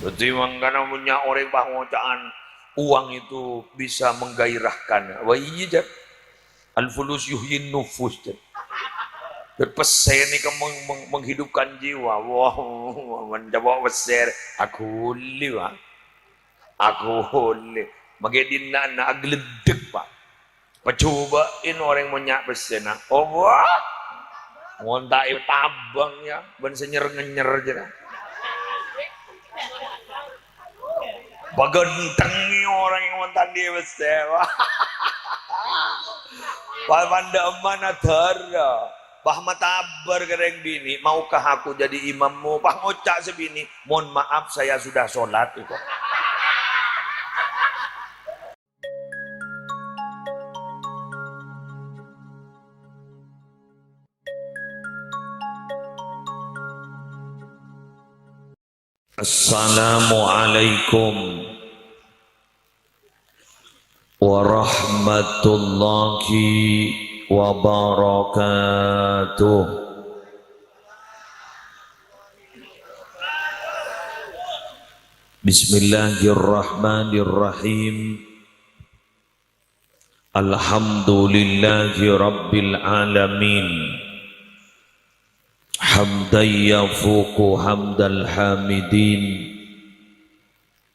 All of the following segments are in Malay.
Berarti memang karena punya orang pengocaan uang itu bisa menggairahkan. Wah iya jat. Al-fulus yuhyin nufus jat. Berpesan ini kan menghidupkan jiwa. Wah, mencoba peser. Aku lihat. Aku lihat. Magedina na agledek pak. Pacobain orang menyak pesan. Oh wah. Ngontak tabang ya. Ben senyer-ngenyer aja. Bagentengi orang yang ngontak dia pesan. Panda mana dara. Bah matabar kereng bini, maukah aku jadi imammu? Bah ngocak sebini, mohon maaf saya sudah sholat itu. Assalamualaikum warahmatullahi wabarakatuh. Bismillahirrahmanirrahim. Alhamdulillahi rabbil alamin. Hamdan yafuqu hamdal hamidin.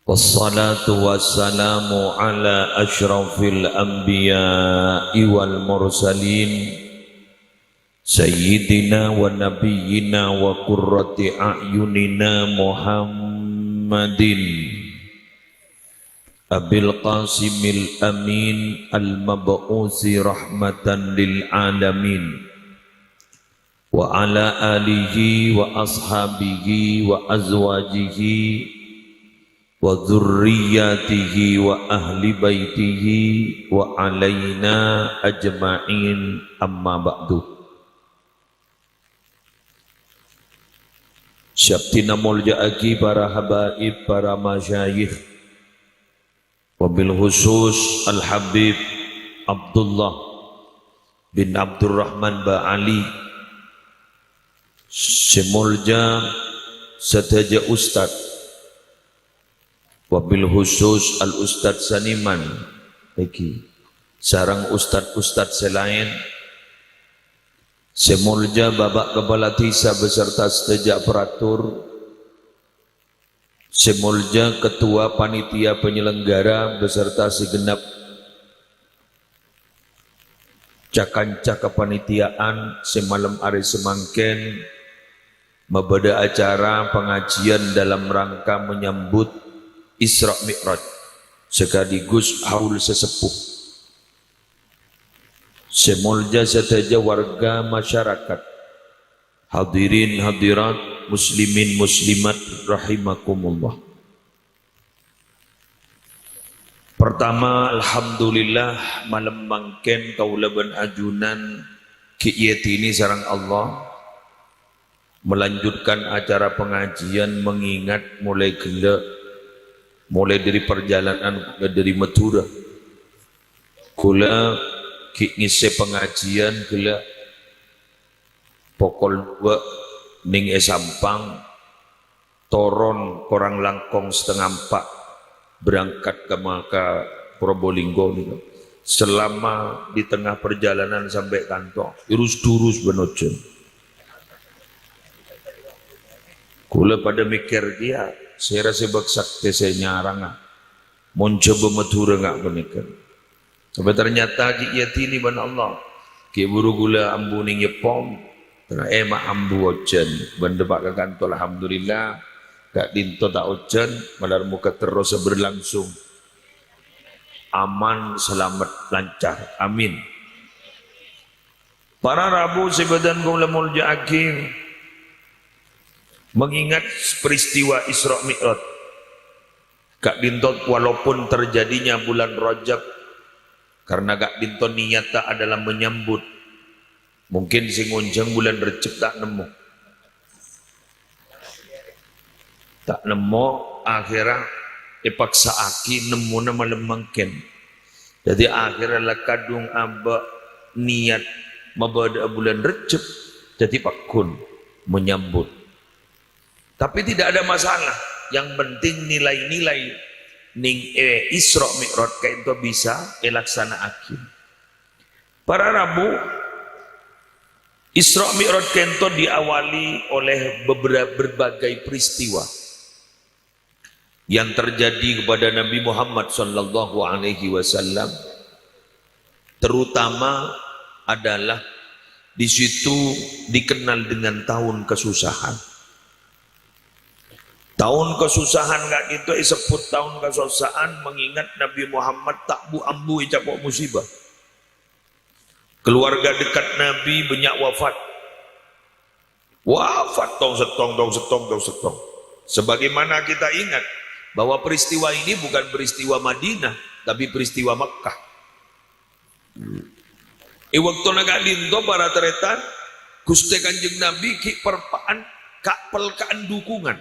Wassalatu wassalamu ala ashrafil anbiya'i wal mursalin Sayyidina wa nabiyyina wa qurrati a'yunina Muhammadin Abil Qasimil Amin al-mab'usi rahmatan lil alamin wa ala alihi wa ashabihi wa azwajihi wa dzurriyyatihi wa ahli baitihi wa alaina ajma'in amma ba'du. Syabtina mulja'aki para habaib, para masyayikh, wabil khusus Al-Habib Abdullah bin Abdurrahman Ba'ali, semulja setaja Ustadz, wabil khusus Al-Ustadz Saniman, lagi sarang ustadz-ustadz selain, semulja Bapak Kepala Desa beserta sejak peratur, semulja Ketua Panitia Penyelenggara beserta segenap cakanca kepanitiaan semalam hari semangken membeda acara pengajian dalam rangka menyambut Isra Mi'raj sekaligus haul sesepuh. Semulja setaja warga masyarakat, hadirin hadirat, muslimin muslimat rahimakumullah. Pertama, alhamdulillah malam mangken kaula ben ajunan ki ini sareng Allah melanjutkan acara pengajian mengingat mulai gelek, mulai dari perjalanan dari Madura kula ngisi pengajian kula pokol 2 ning Sampang toron korang langkong setengah 4 berangkat ke Maka Probolinggo nih. Selama di tengah perjalanan sampai kantor irus durus benojen kula pada mikir dia saya rasa baksak saya nyarang mau coba Madura nggak menikah. Tapi ternyata kiat ini ban Allah ki buru gula ambu ning yepom karena emak ambu ojen benda pak ke kantor alhamdulillah gak dinto tak ojen malar muka terus berlangsung aman selamat lancar amin. Para Rabu sebadan gula mulja akim mengingat peristiwa Isra Mi'raj. Kak Dintot walaupun terjadinya bulan Rajab, karena Kak Dintot niatnya adalah menyambut. Mungkin sing unjang bulan Rajab tak nemu. Tak nemu akhirnya dipaksa aki nemu nama lemangken. Jadi akhirnya lah kadung aba niat mabada bulan Rajab jadi pakun menyambut. Tapi tidak ada masalah. yang penting nilai-nilai ning Isra Mi'raj kayak itu bisa laksana akhir. Para Rabu Isra Mi'raj kento diawali oleh berbagai peristiwa yang terjadi kepada Nabi Muhammad sallallahu alaihi wasallam, terutama adalah di situ dikenal dengan tahun kesusahan. Tahun kesusahan gak itu disebut tahun kesusahan mengingat Nabi Muhammad tak bu-ambu capok musibah. Keluarga dekat Nabi banyak wafat. Wafat tong setong. Sebagaimana kita ingat bahwa peristiwa ini bukan peristiwa Madinah, tapi peristiwa Makkah. Waktu naga dinto para teretan, Gusti Kanjeng Nabi ki perpaan kapelkaan dukungan.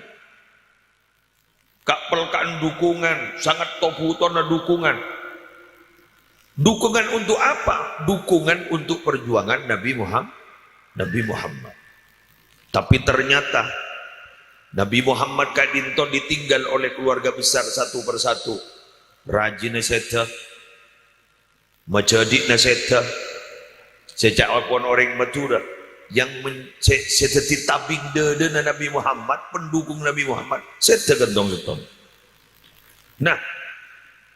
Kapelkaan dukungan, sangat toputon dukungan. Dukungan untuk apa? Dukungan untuk perjuangan Nabi Muhammad. Tapi ternyata Nabi Muhammad kadinto ditinggal oleh keluarga besar satu persatu. Rajin seda, majadi seda, sejak apun orang Madura yang sedeti tabing dede Nabi Muhammad, pendukung Nabi Muhammad, seda gentong. Nah,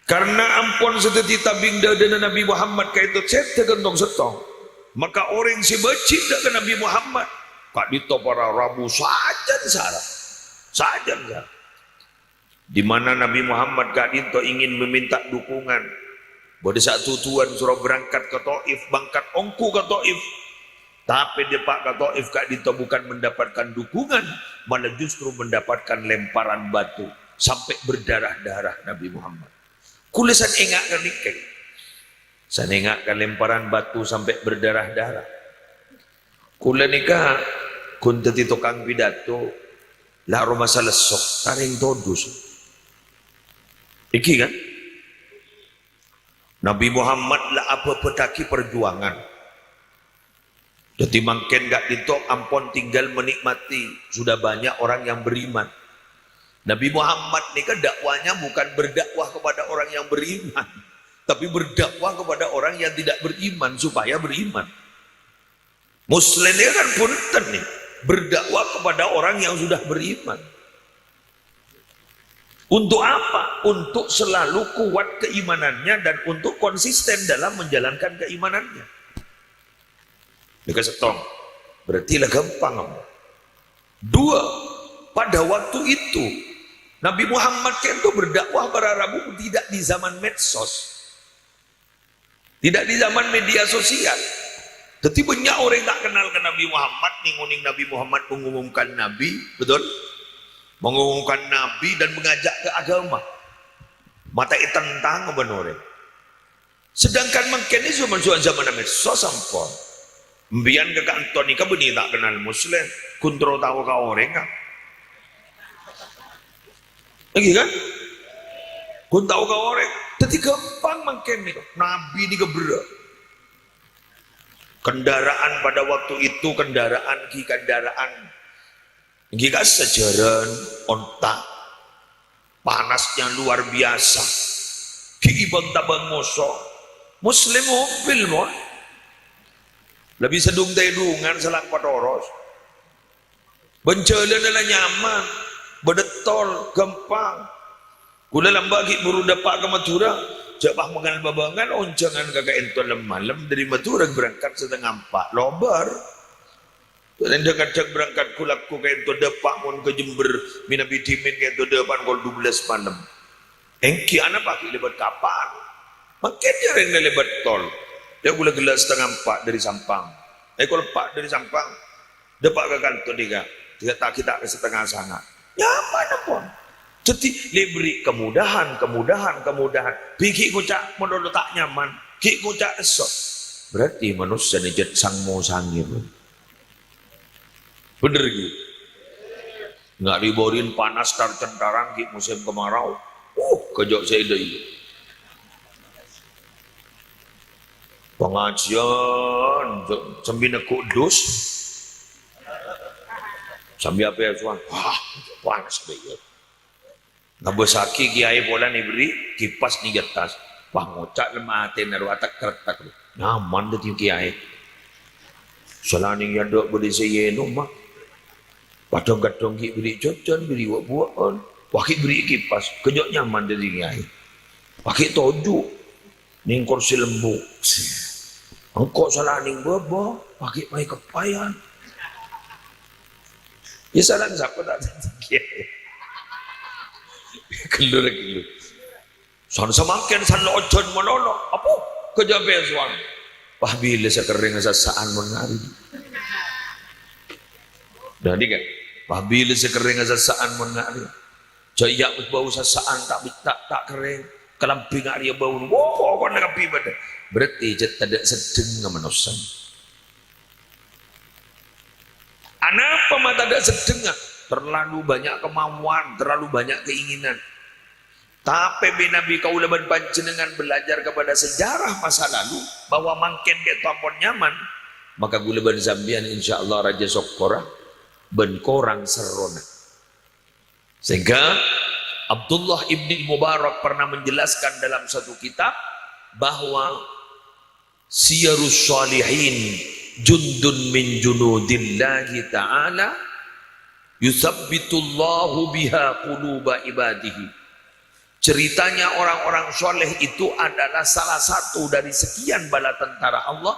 karena ampun sedeti tabing dede Nabi Muhammad kayak itu seda gentong setong, maka orang si becik ke Nabi Muhammad, kak dito para Rabu saja di mana Nabi Muhammad kak dito ingin meminta dukungan. Pada saat tuan suruh berangkat ke Taif, bangkat ongku ke Taif, tapi dia pak ke Taif kak dito bukan mendapatkan dukungan, malah justru mendapatkan lemparan batu sampai berdarah-darah Nabi Muhammad. Kulisan engak kan nikah, saya engakkan lemparan batu sampai berdarah-darah. Kula nikah kunteti tukang pidato, lah rumah salesok, taring todus. Iki kan? Nabi Muhammad lah apa petaki perjuangan. Jadi mungkin gak ditok ampun tinggal menikmati. Sudah banyak orang yang beriman. Nabi Muhammad ini kan dakwanya bukan berdakwah kepada orang yang beriman, tapi berdakwah kepada orang yang tidak beriman supaya beriman. Muslim ini kan punten nih, berdakwah kepada orang yang sudah beriman. Untuk apa? Untuk selalu kuat keimanannya dan untuk konsisten dalam menjalankan keimanannya. Ini kesetong, berarti lah gampang. Dua, pada waktu itu Nabi Muhammad itu berdakwah para Rabu tidak di zaman medsos, tidak di zaman media sosial. Jadi banyak orang tak kenal ke Nabi Muhammad, nguning Nabi Muhammad mengumumkan Nabi, betul? Mengumumkan Nabi dan mengajak ke agama. Mata tentang benar. Sedangkan mungkin ini zaman medsos sampun. Mbian ke kantor ni kabeni tak kenal Muslim, kontrol tahu kau orang kan? Lagi kan? Kun tahu kau orang, jadi gampang mungkin ni Nabi ni keberat. Kendaraan pada waktu itu kendaraan gika sejaran ontak, panasnya luar biasa. Gigi bang mosok, Muslim mobil mon. Lebih sedung tedungan selang patoros. Benjalan adalah nyaman, bedetol, gampang. Kula lambagi buru dapat ke Madura, jabah mengenal babangan, onjangan kakak entol malam dari Madura berangkat setengah 4 lobar. Dan dekat berangkat kulakku ke entol dapat mun ke Jember, minabi dimin ke entol dapat kol 12 malam. Engki anak pakai lebat kapal, makin dia rendah lebat tol. Dia gula gelas setengah 4 dari Sampang. Kalau 4 dari Sampang, dapat ke kantor dia. Dia tak kita ke setengah sana. Nyaman pun. Jadi diberi kemudahan. Biki kucak menurut tak nyaman. Ki kucak esok. Berarti manusia ni jet sangmo sangir. Bener gitu. Nggak diborin panas tar centaran ki musim kemarau. Kejok saya deh. Pengajian sambil kudus sambil apa ya tuan, wah panas banget. Ngabosaki kiai bola nih beri kipas nih getas. Wah ngocak lemah hati naruh atak kertak. Nyaman deh kiai. Selaning yang dok beri seyeno mah. Padang gadong ki beri jajan beri buah-buahan. Wakil beri kipas kejok nyaman deh kiai. Wakil toju ning kursi lembu. Engkau selaning bobo. Wakil mai kepayan. Ya salah siapa tak kiai. Kelur. San semakin san ojon menolok. Apa? Kejabe suang. Wah bila sekering sasaan mengari. Dah ni kan? Wah bila sekering sasaan mengari. Jaya bau sasaan tak kering. Kelamping ari bau. Wow, kau nak api pada. Berarti je tidak sedeng manusia. Kenapa mata tidak sedeng? Terlalu banyak kemauan, terlalu banyak keinginan. Tapi Nabi kaulaban panjenengan belajar kepada sejarah masa lalu bahwa mangken ke tampon nyaman, maka gulaban Zambian insyaallah Raja Sokora ben korang serona. Sehingga Abdullah ibni Mubarak pernah menjelaskan dalam satu kitab bahwa Siyarus Salihin jundun min junudillahi ta'ala yusabbitullahu biha quluba ibadihi. Ceritanya orang-orang soleh itu adalah salah satu dari sekian bala tentara Allah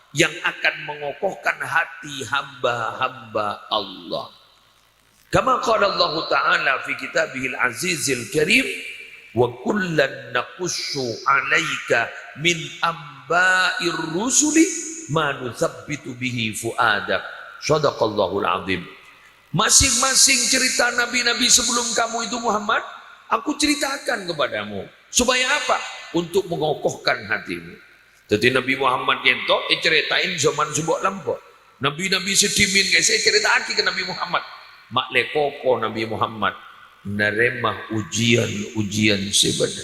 yang akan mengokohkan hati hamba-hamba Allah. Kama qala Allah Ta'ala fi kitabihil azizil karim wa kullan naqussu 'alaika min amba'ir rusuli ma nusabbitu bihi fuadak. Shadaqallahul azim. Masing-masing cerita nabi-nabi sebelum kamu itu Muhammad, aku ceritakan kepadamu. Supaya apa? Untuk mengokohkan hatimu. Jadi Nabi Muhammad itu ceritain zaman sebuah lampau. Nabi-nabi sedimin guys, saya ceritakan ke Nabi Muhammad. Mak lekoko Nabi Muhammad naremah ujian sebenarnya.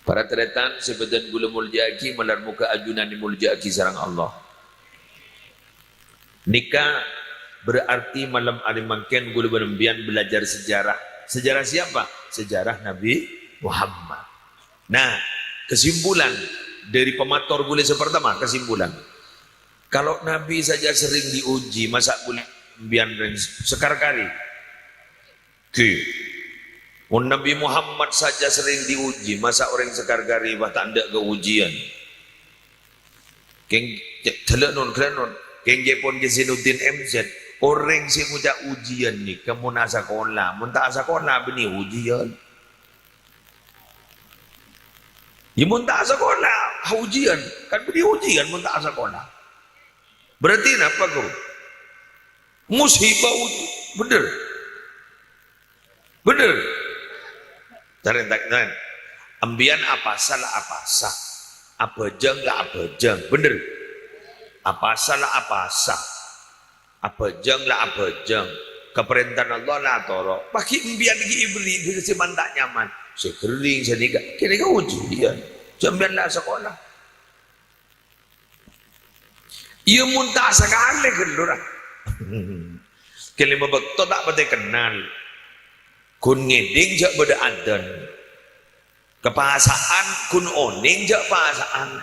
Para teretan sebedan gula muljaki malar muka ajunan muljaki sarang Allah. Nikah berarti malam hari mangken gula berembian belajar sejarah. Sejarah siapa? Sejarah Nabi Muhammad. Nah, kesimpulan dari pemator gula pertama, kesimpulan. Kalau Nabi saja sering diuji, masa gula berembian sekar kali. Nabi Muhammad saja sering diuji, masa orang sekar kali bah tak ada keujian. Keng telenon keng Jepun Jesinuddin MZ. Orang si muda ujian ni, kamu nak sekolah, muntah sekolah bini ujian. Ya muntah sekolah, ujian, kan bini ujian muntah sekolah. Berarti apa kau? Musibah ujian, bener, bener. Tarik. Ambian apa salah apa sah, apa jeng lah apa jeng, bener. Apa salah apa sah. Apa jeng lah apa jeng keperintahan Allah lah toro pakai imbian lagi ibli bisa si mantak nyaman sekering sedikit kira kau ujian jambian lah sekolah ia muntah sekali kelurah kelima bekto tak pada kenal kun ngeding jak beda adan kepasaan kun oning jak pasaan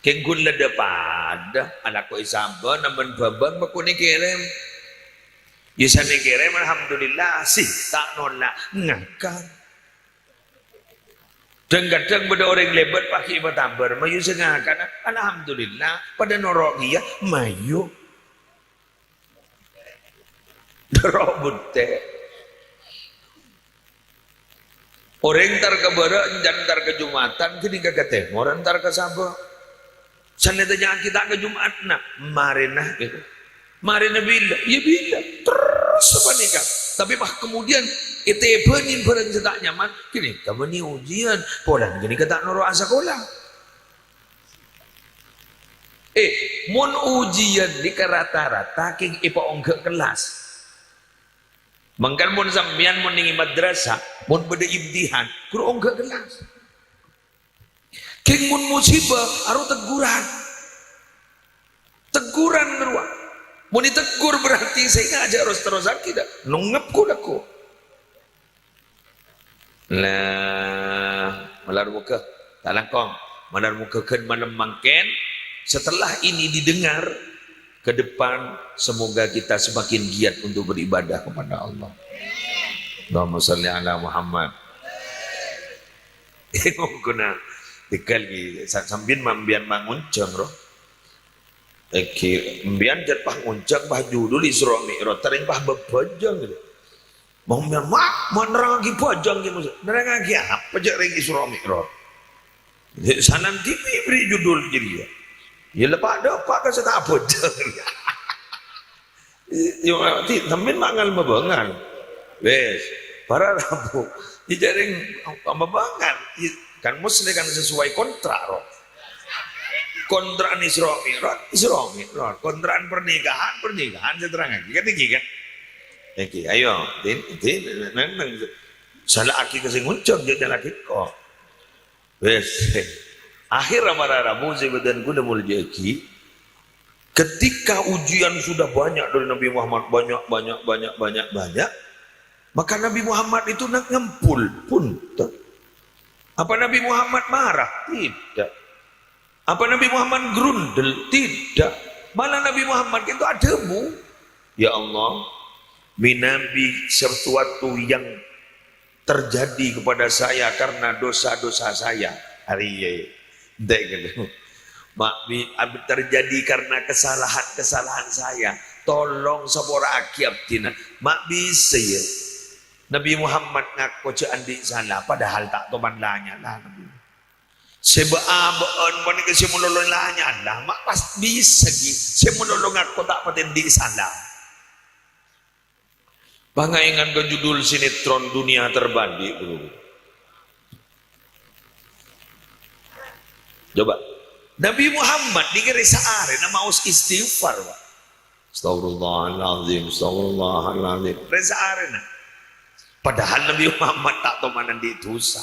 Kenggun lada pada anak ko isamba naman babang makuni kirim. Yusani kirim alhamdulillah sih tak nolak ngakak. Kadang beda orang lebat pakai batabar mayu sengakan alhamdulillah pada norok dia mayu. Norok bunte. Orang tar ke bara dan tar ke Jumatan kini ke Timur tar ke Sabah. Sanadanya kita ke Jumat nak marinah gitu. Marinah bila, ya bila terus apa nikah. Tapi bah kemudian itu benin barang tak nyaman. Kini kamu ni ujian, pola gini kata noro sekolah. Mon ujian di rata-rata king ipa onggak kelas. Mangkan mon sambian mon ningi madrasah, mon beda imtihan, kuro onggak kelas. King mun musibah aru teguran beruang mau ditegur berarti saya ngajak harus terusan tidak nungep ku daku lah malar muka tak langkong malar muka kan malam mangken. Setelah ini didengar ke depan, semoga kita semakin giat untuk beribadah kepada Allah. Allahumma salli ala Muhammad. Kuna tikal gi sambil mambian manguncang roh. Mbian jat pah nguncang bah judul Isra Mi'raj tering pah bebajang gitu. Mambian mak menerang lagi bajang gitu. Nerang lagi apa jak ring Isra Mi'raj. Sanan TV beri judul jadi ya. Ya lepas ada apa kan saya tak apa je. Ya nanti temen mangal mabangan. Wes, para rabu. Dia jaring mabangan. Kan mesti kan sesuai kontrak roh. Kontrak Isra Mi'raj. Kontrak pernikahan saya terang lagi. Kan tinggi kan? Oke, ayo. Nang salah aki kasih nguncang jalan laki kok. Wes. Akhir Rabu sebadan kuda muljaki ketika ujian sudah banyak dari Nabi Muhammad banyak maka Nabi Muhammad itu nak ngempul pun apa Nabi Muhammad marah? Tidak. Apa Nabi Muhammad grundel? Tidak. Malah Nabi Muhammad itu adamu. Ya Allah, minabi sesuatu yang terjadi kepada saya karena dosa-dosa saya hari ini. Terjadi karena kesalahan saya. Tolong sabora akiab tina. Mak bisa ya. Nabi Muhammad ngaku caan di sana. Padahal tak toman lanya lah. Sebaan mana ke menolong lanya lah. Mak pas bisa gi. Saya menolong aku tak paten di sana. Bangaingan ke judul sinetron dunia terbandi bro. Coba Nabi Muhammad dikira sehari nama us istighfar Pak. Astagfirullahaladzim, astagfirullahaladzim. Resa arena. Padahal Nabi Muhammad tak tahu mana di dosa.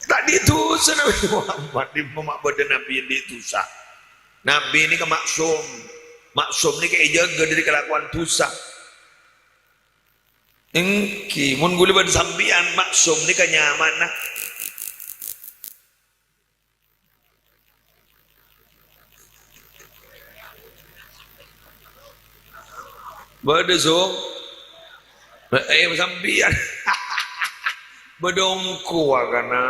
Tak di dosa Nabi Muhammad di pemakbada Nabi yang di dosa. Nabi ini ke maksum. Maksum ini kayak jaga dari kelakuan dosa. Engki mun gule bad sambian maksum ni kanyaman nah. Bade so. Sambian. Bedongku kana.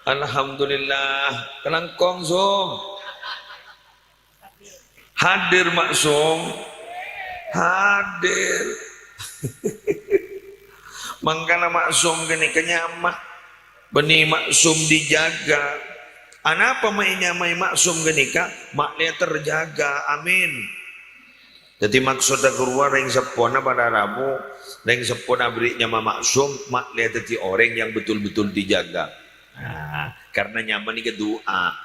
Alhamdulillah. Kelangkong so. Hadir maksum. Hadir. Mangkana maksum gini kenyamah benih maksum dijaga anapa mainnya main maksum gini kak maknya terjaga amin jadi maksudnya keluar yang sepona pada Rabu yang sepona berinya maksum maknya jadi orang yang betul-betul dijaga karena nyaman ini doa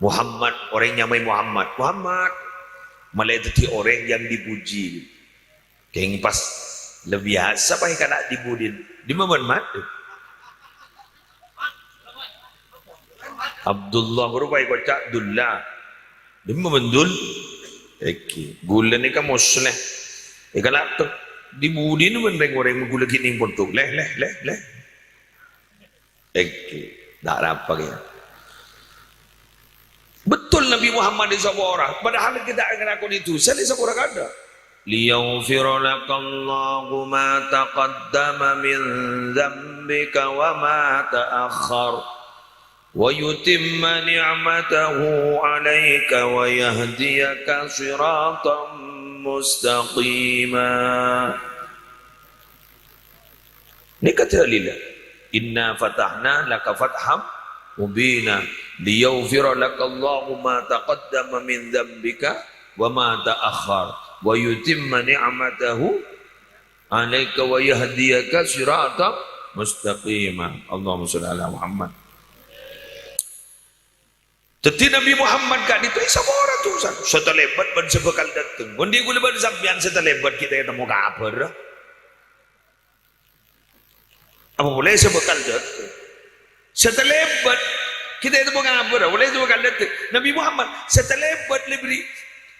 Muhammad orang nyamai Muhammad malah jadi orang yang dipuji kayak pas lebih biasa apa yang kena dibudin di momen mati Abdullah berupai kocak Abdullah di momen dul gula ni kan musleh kalau dibudin menreng orang gula gini pun tuh leh tak apa ya betul Nabi Muhammad di sebuah padahal kita akan aku itu saya di sebuah kada ليغفر لك الله ما تقدم من ذنبك وما تأخر ويتم نعمته عليك ويهديك صراطا مستقيما. Ini kata lillah inna fatahna laka fatham mubina liyaghfira lakallahu ma taqaddama min dzambika wa ma ta'akhkhar wa yutimma ni'matahu 'alaika wa yahdiyaka siratan mustaqima. Allahumma shalli ala Muhammad. Jadi Nabi Muhammad kak itu sabora tu setelebat ban sebekal dateng. Mundi gule ban sampean setelebat kita ketemu kabar. Apa boleh sebekal dateng? Setelebat kita itu bukan apa, boleh sebekal dateng. Nabi Muhammad setelebat lebih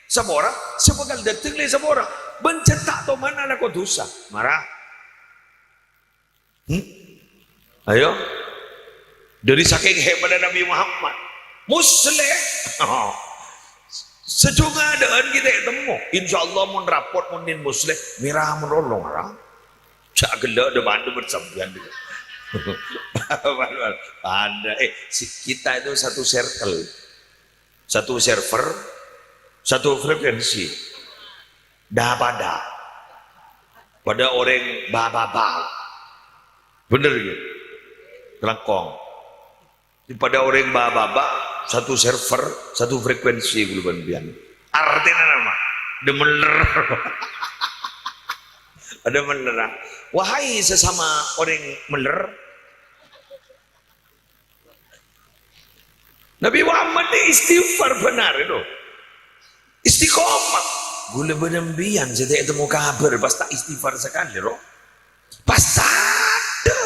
sabora sebekal dateng le sabora. Bencetak to mana nak kau dosa. Marah. Ayo. Dari saking hebatnya Nabi Muhammad. Muslim. Sejumlah adaan kita temu. InsyaAllah mun raport munin muslim. Mirah menolong. Cak gelak ada bandu bersambian. Ada. Kita itu satu circle. Satu server. Satu frekuensi. Dah pada orang ba. Bener gitu. Kelangkong. Pada orang ba, satu server, satu frekuensi guluban bian. Artinya nama, demeler. Ada meler. Wahai sesama orang meler. Nabi Muhammad ini istighfar benar itu. Istiqomah. Gula benembian saya itu mau kabar pas tak istighfar sekali roh. Pas ada.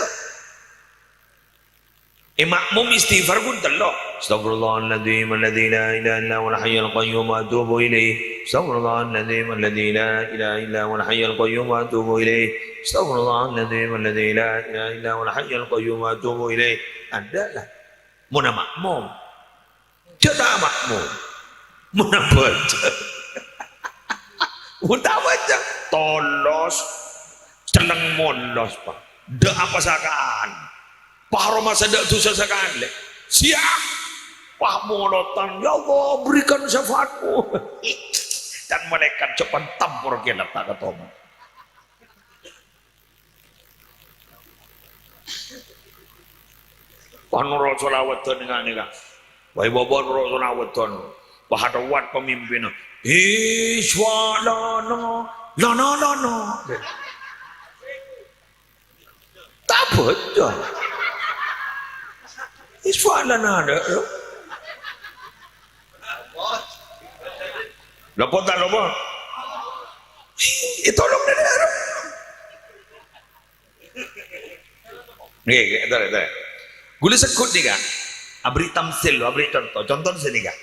Makmum istighfar pun telok. Astagfirullahaladzim alladzi la ilaha illa huwal hayyul qayyum wa atubu ilaih. Astagfirullahaladzim alladzi la ilaha illa huwal hayyul qayyum wa atubu ilaih. Astagfirullahaladzim alladzi la ilaha illa huwal hayyul qayyum wa atubu ilaih. Adalah muna makmum. Jada makmum. Muna baca. Udah baca tolos celeng molos pak. De apa sakaan. Pahro masa dak dosa sakaan le. Siap. Pah molotan ya Allah berikan syafaatmu. Dan malaikat cepat tampur kena tak ketemu. Panuro solawat dengan nika. Wahai bobon ro solawat ton. Bahadawat pemimpin. Iswalana lana. Tak betul. Iswalana ada. Lapor tak lapor? Tolong dia. Nih, tak. Gula sekut ni kan? Abri tamsil, abri contoh sini kan?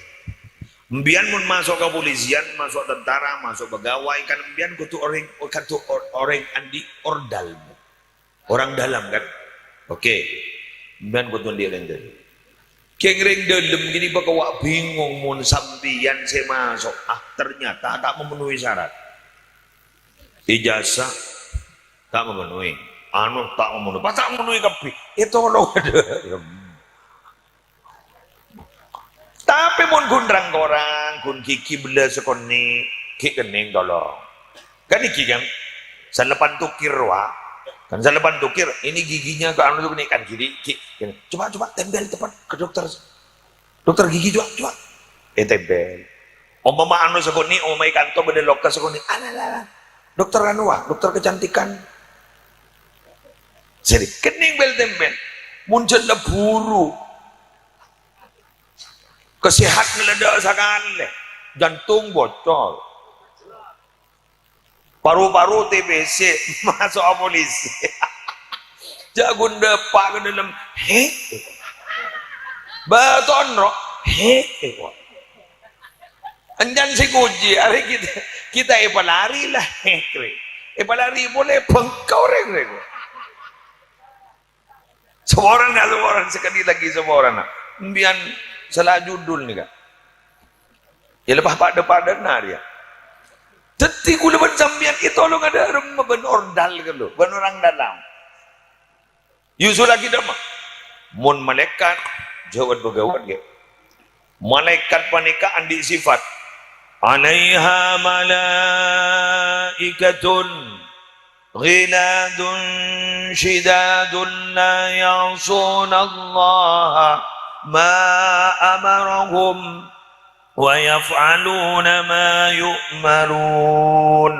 Mbian mun masuk kepolisian, masuk tentara, masuk pegawai kan mbian kutu orang andi ordal. Orang dalam kan? Oke. Mbian kutu dia lender. Kengring dalam gini bakawa bingung mun sambian saya masuk. Ternyata tak memenuhi syarat. Ijazah tak memenuhi. Anu tak memenuhi. Pas tak memenuhi kapi. Itu loh ada. Tapi mun gundrang korang, gun kiki bela sekoni, kik kening tolong. Kan iki kan, salepan tukir wa, kan salepan tukir, ini giginya ke anu tuh kan kiri, kik. Coba tempel tepat ke dokter, dokter gigi coba. Tempel. Mama anu sekoni, mama kanto beda dokter sekoni, ala. Dokter anu wa, dokter kecantikan. Jadi kening bel tempel, muncul buru. Kesehat ngeledak sakan jantung bocor, paru-paru TBC masuk polisi. Jagun depak ke dalam beton roh anjan si kuji hari kita lari lah lari boleh bengkau reng semua orang sekali lagi semua orang biar salah judul ni kan. Ya lepas pada benar ya. Teti kula ban sambian itu lo ada rumah ben ordal kan lo, ben orang dalam. Yusul lagi dah mah. Mun malaikat jawab begawat ke. Malaikat panika andi sifat. Alaiha malaikatun ghiladun shidadun la ya'sunallaha ma amarahum wa yaf'aluna ma yu'marun.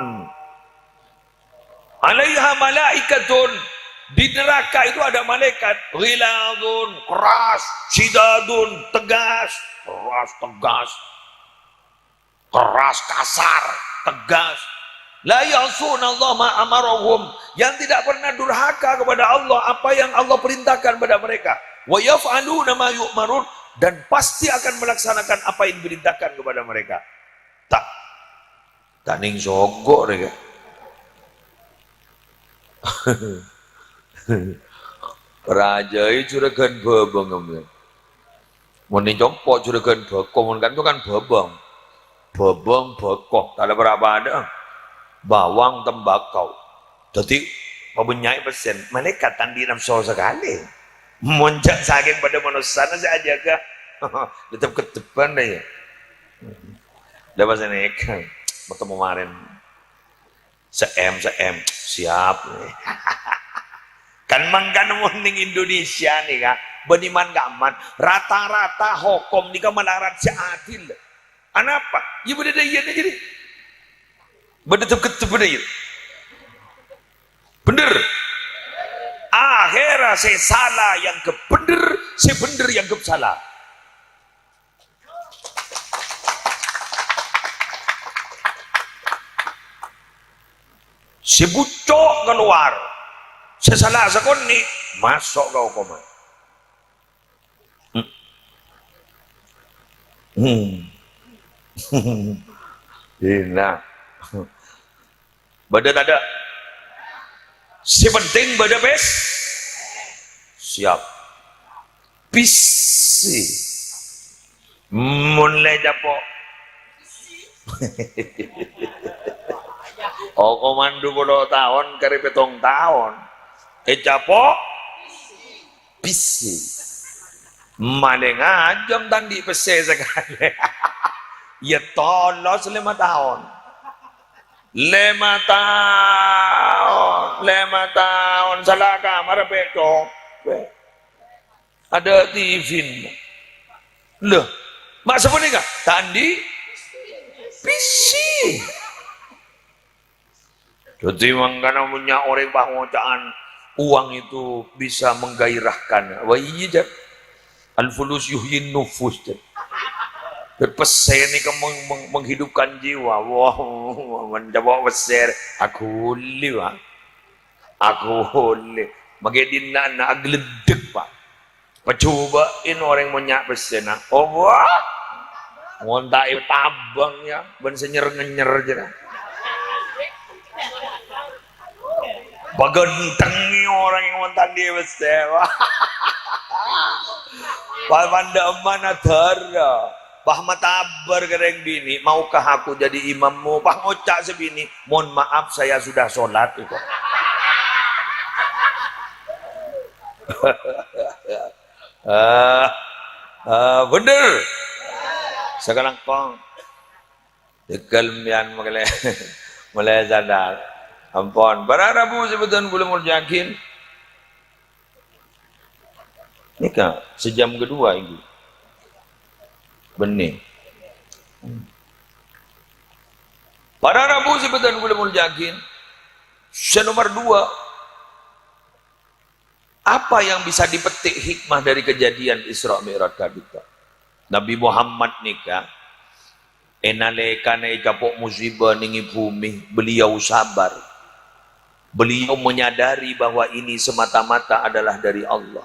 Alaiha malaikatun, di neraka itu ada malaikat ghiladun, keras, shidadun, tegas, kasar, tegas. La ya'sunallah ma amarahum, yang tidak pernah durhaka kepada Allah apa yang Allah perintahkan kepada mereka. Wa yaf'aluna ma yu'marun, dan pasti akan melaksanakan apa yang diperintahkan kepada mereka. Tak. taning sogok mereka. Raja itu curagan babang kemudian. Mau compok curagan bakong kan itu kan babang. Babang bakok. Tak ada berapa ada. Bawang tembakau. Jadi pemenyai pesen. Malaikat tandi namso sekali. Monjak saking pada manusia saya jaga. Tetap ke depan deh ya. Dapat saya naik. Bertemu kemarin. Seem siap. Kan mangkan ning Indonesia nih kak, beniman gaman, rata-rata hukum nih kamalarat seadil. Anapa? Ya beda dia jadi. Beda tetep beda. Bener. Akhirnya saya salah yang ke bener, saya bener yang ke salah. Si bucok keluar. Sesalah sekon nih masuk kau koma. Nah, badan ada. Si penting badan bes. Siap. Pisi. Mulai japok. Oh komando 10 tahun kari 7 tahun. Capok bisi maling ajam tandi pese sekali. Ya tolos 5 tahun 5 tahun salah kamar beto ada TV loh mak sepuluh enggak tandi bisi jadi mangkana punya orang bahwacaan uang itu bisa menggairahkan. Wah iya jat. Al-fulus yuhyin nufus jat. Berpesen ini menghidupkan jiwa. Wah, mencoba besar. Aku li wah. Aku li. Magedina na agledek pak. Pacobain orang menyak besen. Oh wah. Ngontai tabang ya. Ben senyer-ngenyer aja. Bagentengi orang yang mantan dia besewa. Panda mana dara. Bah matabar kereng bini. Maukah aku jadi imammu? Bah ngocak sebini. Mohon maaf saya sudah sholat itu. Bener. Sekarang kong. Tegal mian mulai sadar. Ampun, berarabu sebetulnya belum yakin. Ini kan sejam kedua ini. Benih. Berarabu sebetulnya belum yakin. Nomor 2. Apa yang bisa dipetik hikmah dari kejadian Isra Mi'raj kita? Nabi Muhammad nikah. Enalekane kapok musibah ningi bumi, beliau sabar. Beliau menyadari bahwa ini semata-mata adalah dari Allah.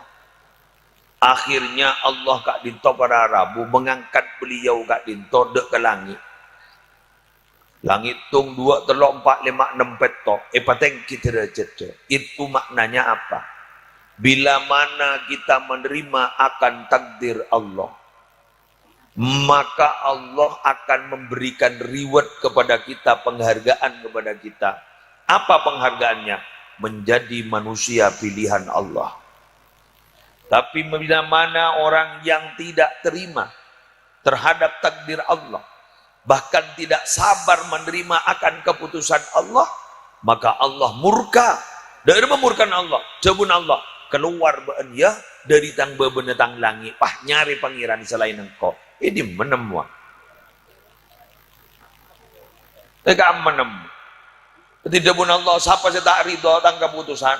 Akhirnya Allah kak dinto para Rabu mengangkat beliau kak dinto dek ke langit. Langit tung 2, 3, 4, 5, 6 petok. Pateng kita derajat. Itu maknanya apa? Bila mana kita menerima akan takdir Allah, maka Allah akan memberikan reward kepada kita, penghargaan kepada kita. Apa penghargaannya? Menjadi manusia pilihan Allah. Tapi bila mana orang yang tidak terima terhadap takdir Allah, bahkan tidak sabar menerima akan keputusan Allah, maka Allah murka. Dari memurkan Allah, jabun Allah keluar ya dari tang bebenetang langit, pah nyari pangeran selain engkau. Ini menemui. Tidak menemui. Tidak pun Allah, siapa saya tak ridho tang keputusan,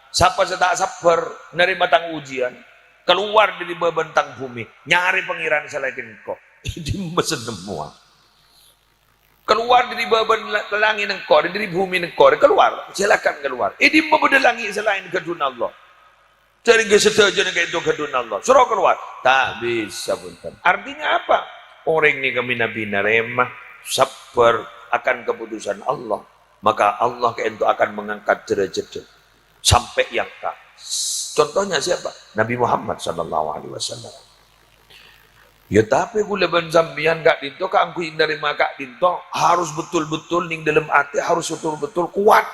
siapa saya tak sabar nerima tang ujian, keluar dari bebentang bumi, nyari pangeran selain engkau. Ini semua. Keluar dari bebentang langit engkau, dari bumi engkau, keluar, silakan keluar. Ini membeda langit selain kedun Allah. Cari kesetujuan itu kedun Allah. Suruh keluar, tak bisa pun. Artinya apa? Orang ini kami nabi nerema, sabar, akan keputusan Allah, maka Allah itu akan mengangkat derajat sampai yang tak. Contohnya siapa? Nabi Muhammad sallallahu alaihi wasallam. Ya tapi kula ban sampeyan gak dinto kak angku dari maka dinto harus betul-betul ning dalam hati, harus betul-betul kuat.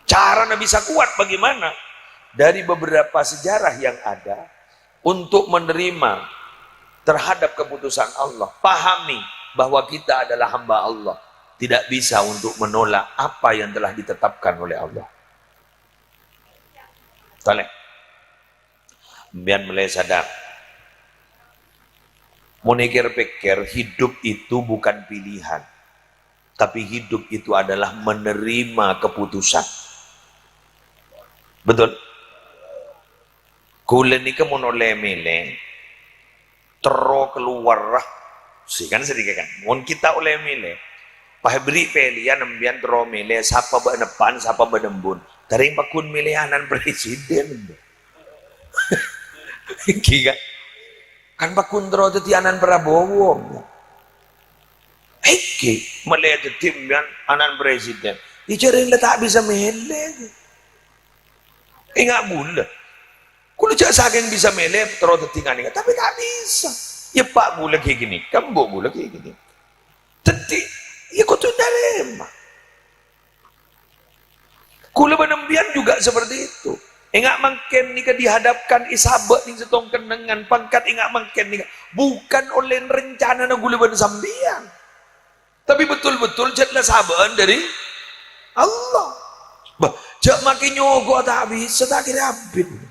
Cara Nabi bisa kuat bagaimana? Dari beberapa sejarah yang ada untuk menerima terhadap keputusan Allah. Pahami bahwa kita adalah hamba Allah. Tidak bisa untuk menolak apa yang telah ditetapkan oleh Allah. Saleh. Biar mulai sadar. Menikir-pikir hidup itu bukan pilihan. Tapi hidup itu adalah menerima keputusan. Betul? Kula ni kamu noleh mele tero keluar sih kan sedikit kan. Mun kita oleh mele beri pilihan ambian tero mele siapa benepan siapa bedembun. Dari pakun milihanan presiden. Giga. Kan pakun tero tetianan Prabowo. Eki melihat tim yang anan presiden. Ijarin tak bisa mele. Enggak boleh. Kulo cak saking bisa mele terus tetingan ini, tapi tak bisa. Ya pak boleh kayak gini, kamu boleh kayak gini. Teti, ya kau tuh darema. Kulo benembian juga seperti itu. Enggak mungkin nika dihadapkan isabet ning setong kenengan pangkat enggak mungkin nika. Bukan oleh rencana na kulo sambian. Tapi betul-betul jatlah sahabat dari Allah. Bah, jak makin nyogok tak bisa tak kira abin.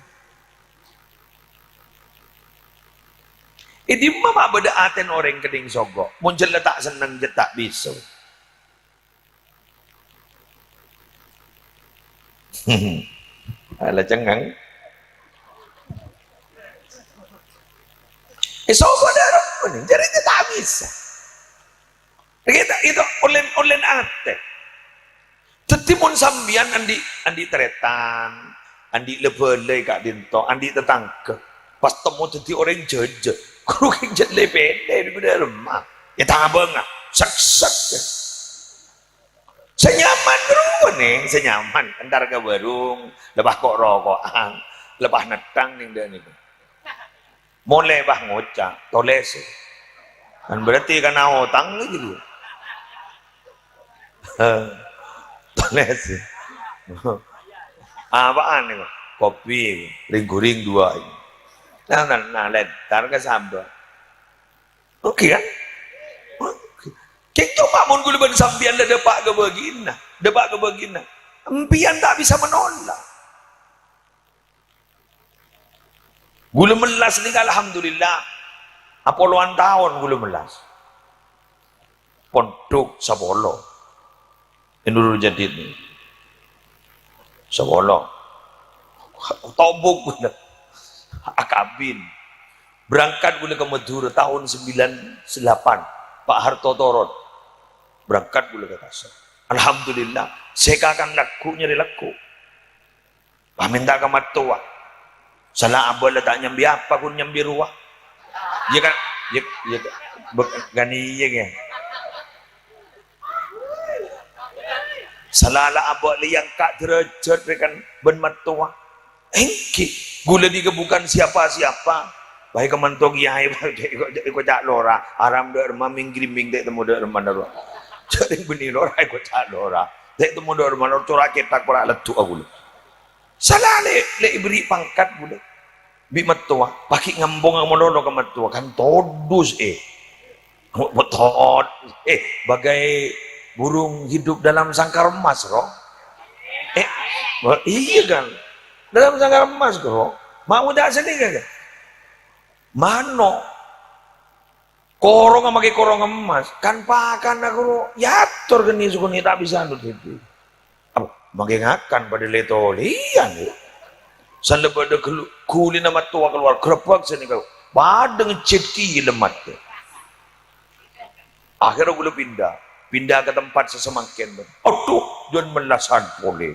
Idi mama beda aten orang keding sogok. Muncul tak senang je tak bisa. Alah cengang. Sogok darah pun. Jadi dia tak bisa. Kita itu olen aten. Tetimun sambian andi teretan, andi lebelai kak dinto, andi tetangga. Pas temu jadi orang jejak. Kru kejat lepede di benda rumah. Ya tak bengah. Sak-sak ya. Senyaman dulu nih, senyaman. Entar ke warung, lepas kok rokokan, lepas netang nih dan itu. Mulai bah ngocak, toles. Kan berarti kan utang lagi dia. Toles. Apaan nih? Kopi, ring-guring dua ini. Nah, letar ke sambal. Oke kan? Oke. Kek coba mun gula ban sambian dah depak ke begina. Empian tak bisa menolak. Gula melas ni alhamdulillah. Apoluan tahun gula melas. Pondok Sabolo. Enduro Jadid ni. Sabolo. Tobok gula. Akabin berangkat gula ke Madura tahun 98 Pak Harto Torot berangkat gula ke Tasar. Alhamdulillah sekakan laku nyari laku minta ke matua salah abal tak nyambi apa pun nyambi ruah ya kan ya gani ya kan salah abal yang kak derajat kan ben matua engki gula dikebukan siapa-siapa baik kementok yai ikut cak lora aram der maming grimbing dek temu der manaro jadi benih lora ikut cak lora dek temu der manaro corak ketak pula letu aku salah le beri pangkat gula bi metua pakai ngambung monono ke metua kan todus betot bagai burung hidup dalam sangkar emas roh iya kan dalam sangkar emas kok mau dah sendiri kan mano korong pakai korong emas kan pakan aku yatur geni sukuni tak bisa nut itu apa pakai ngakan pada letolian ya sanda pada kuli nama tua keluar kerepak sini kau pada ngeceki lemat ya. Akhirnya gue pindah ke tempat sesemakin aduh jangan melasan boleh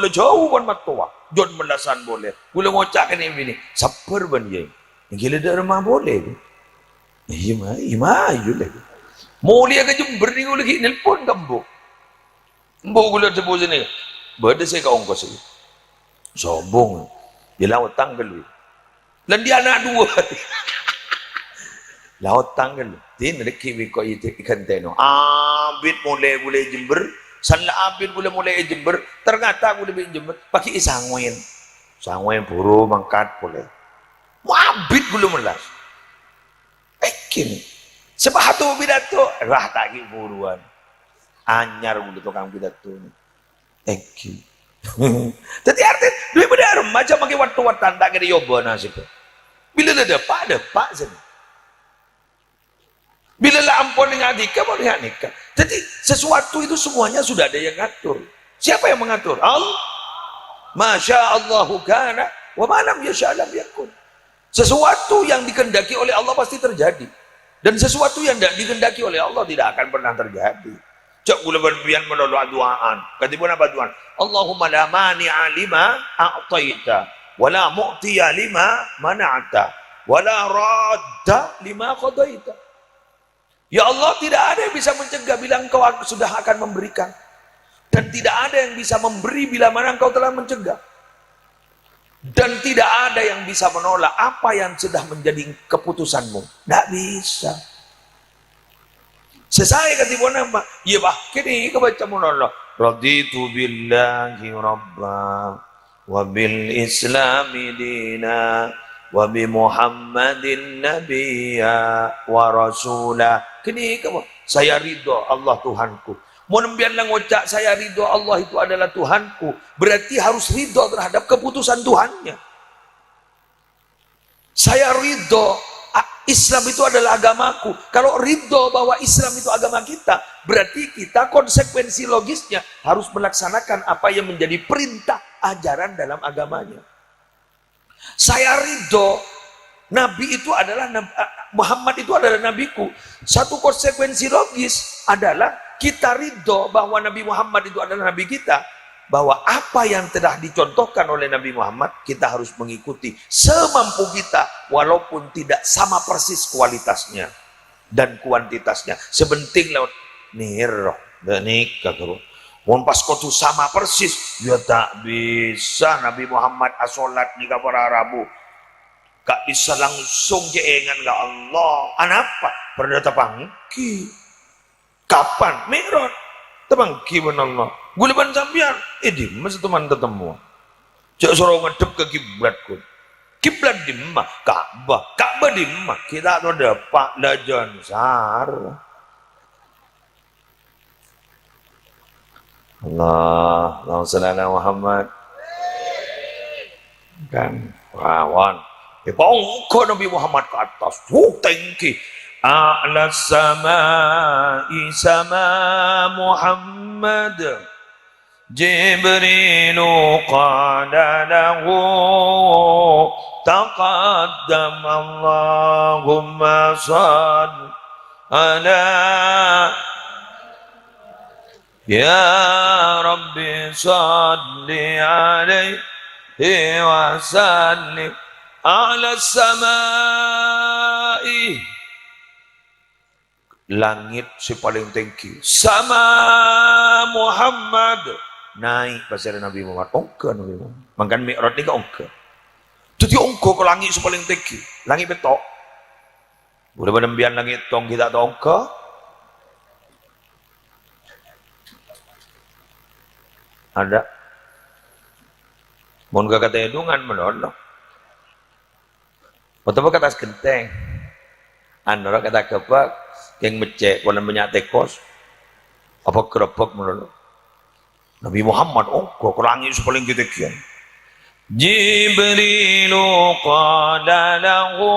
jauh kan matua John melasan boleh. Gula ngocak ini. Sabar ban ye. Gila dah rumah boleh. Iya mah lagi. Mulia ke Jember ni gula lagi nelpon kambo. Mbok gula sebut sini. Berde saya ke ongkos ini. Sombong. Dia laut tanggal lu. Dan dia anak dua. Laut tanggal lu. Dia nak kiwi kau ikan teno. Abid mulai Jember. Sanla abid mulai Jember. Ternyata mulai Jember. Pakai isangwin. Sangwin buru mangkat boleh. Abid melas. Kini. Sebab tu pidato. Rah tak ki buruan. Anyar gula tukang pidato ni. Thank you. Jadi artinya, duit benar macam pakai waktu-waktu tak kena yoba nasib. Bila ada pak sini. Bila lah ampun dengan nikah, mau dengan nikah. Jadi sesuatu itu semuanya sudah ada yang ngatur. Siapa yang mengatur? Allah. Masya Allahu kana, wa malam yasha lam yakun. Sesuatu yang dikehendaki oleh Allah pasti terjadi. Dan sesuatu yang tidak dikehendaki oleh Allah tidak akan pernah terjadi. Cak gula berbian menolak duaan. Katipun apa duaan? Allahumma la mani'a lima a'taita wa la mu'tiya lima mana'ta wa la radda lima qadaita. Ya Allah, tidak ada yang bisa mencegah bila engkau sudah akan memberikan, dan tidak ada yang bisa memberi bila mana engkau telah mencegah, dan tidak ada yang bisa menolak apa yang sudah menjadi keputusanmu. Tidak bisa. Sesai katipun apa? Ya bah, kini kebaca menolak. Raditu billahi rabba wa bil islami dina wa bi Muhammadin nabiyya wa rasulah. Kini kamu, saya ridho Allah Tuhanku. Mau nembian ngucap saya ridho Allah itu adalah Tuhanku, berarti harus ridho terhadap keputusan Tuhannya. Saya ridho Islam itu adalah agamaku. Kalau ridho bahwa Islam itu agama kita, berarti kita konsekuensi logisnya harus melaksanakan apa yang menjadi perintah ajaran dalam agamanya. Saya ridho Nabi itu adalah Muhammad itu adalah nabiku. Satu konsekuensi logis adalah kita ridho bahwa Nabi Muhammad itu adalah nabi kita, bahwa apa yang telah dicontohkan oleh Nabi Muhammad kita harus mengikuti semampu kita, walaupun tidak sama persis kualitasnya dan kuantitasnya. Sebenting lewat niro dan nikah terus. Wong pas kau tu sama persis, ya tak bisa Nabi Muhammad asolat nikah para Rabu. Gak bisa langsung jeengan ke Allah. Anapa? Pernah tapangki. Kapan? Mi'raj. Tapangki Allah. Guliban sambian. Di mas teman ketemu. Cak suruh ngedep ke kiblatku. Kiblat di mah. Ka'bah. Ka'bah di mah. Kita tu ada Pak Lajan Sar. Allahumma shalli ala Muhammad. Kan wawan. Bongko Nabi Muhammad ke atas. Tinggi. A'la samai sama Muhammad. Jibrilu qala lahu taqaddam Allahumma salli ala ya Rabbi salli alaihi wa sallim ala samai, langit si paling tinggi, sama Muhammad, naik pasir Nabi Muhammad, ongke Nabi Muhammad, makan Mi'raj ni ke ongke, jadi ongke ke langit si paling tinggi, langit betok, boleh menembian langit tong kita tak ongke, ada, mohon kata edungan menolong. Betapa kata genteng, anora kata gebak, yang mecek, walau banyak tekos, apa gerebek menurut Nabi Muhammad, oh, kau kurangi sepaling kita kian. Jibrilu qala lahu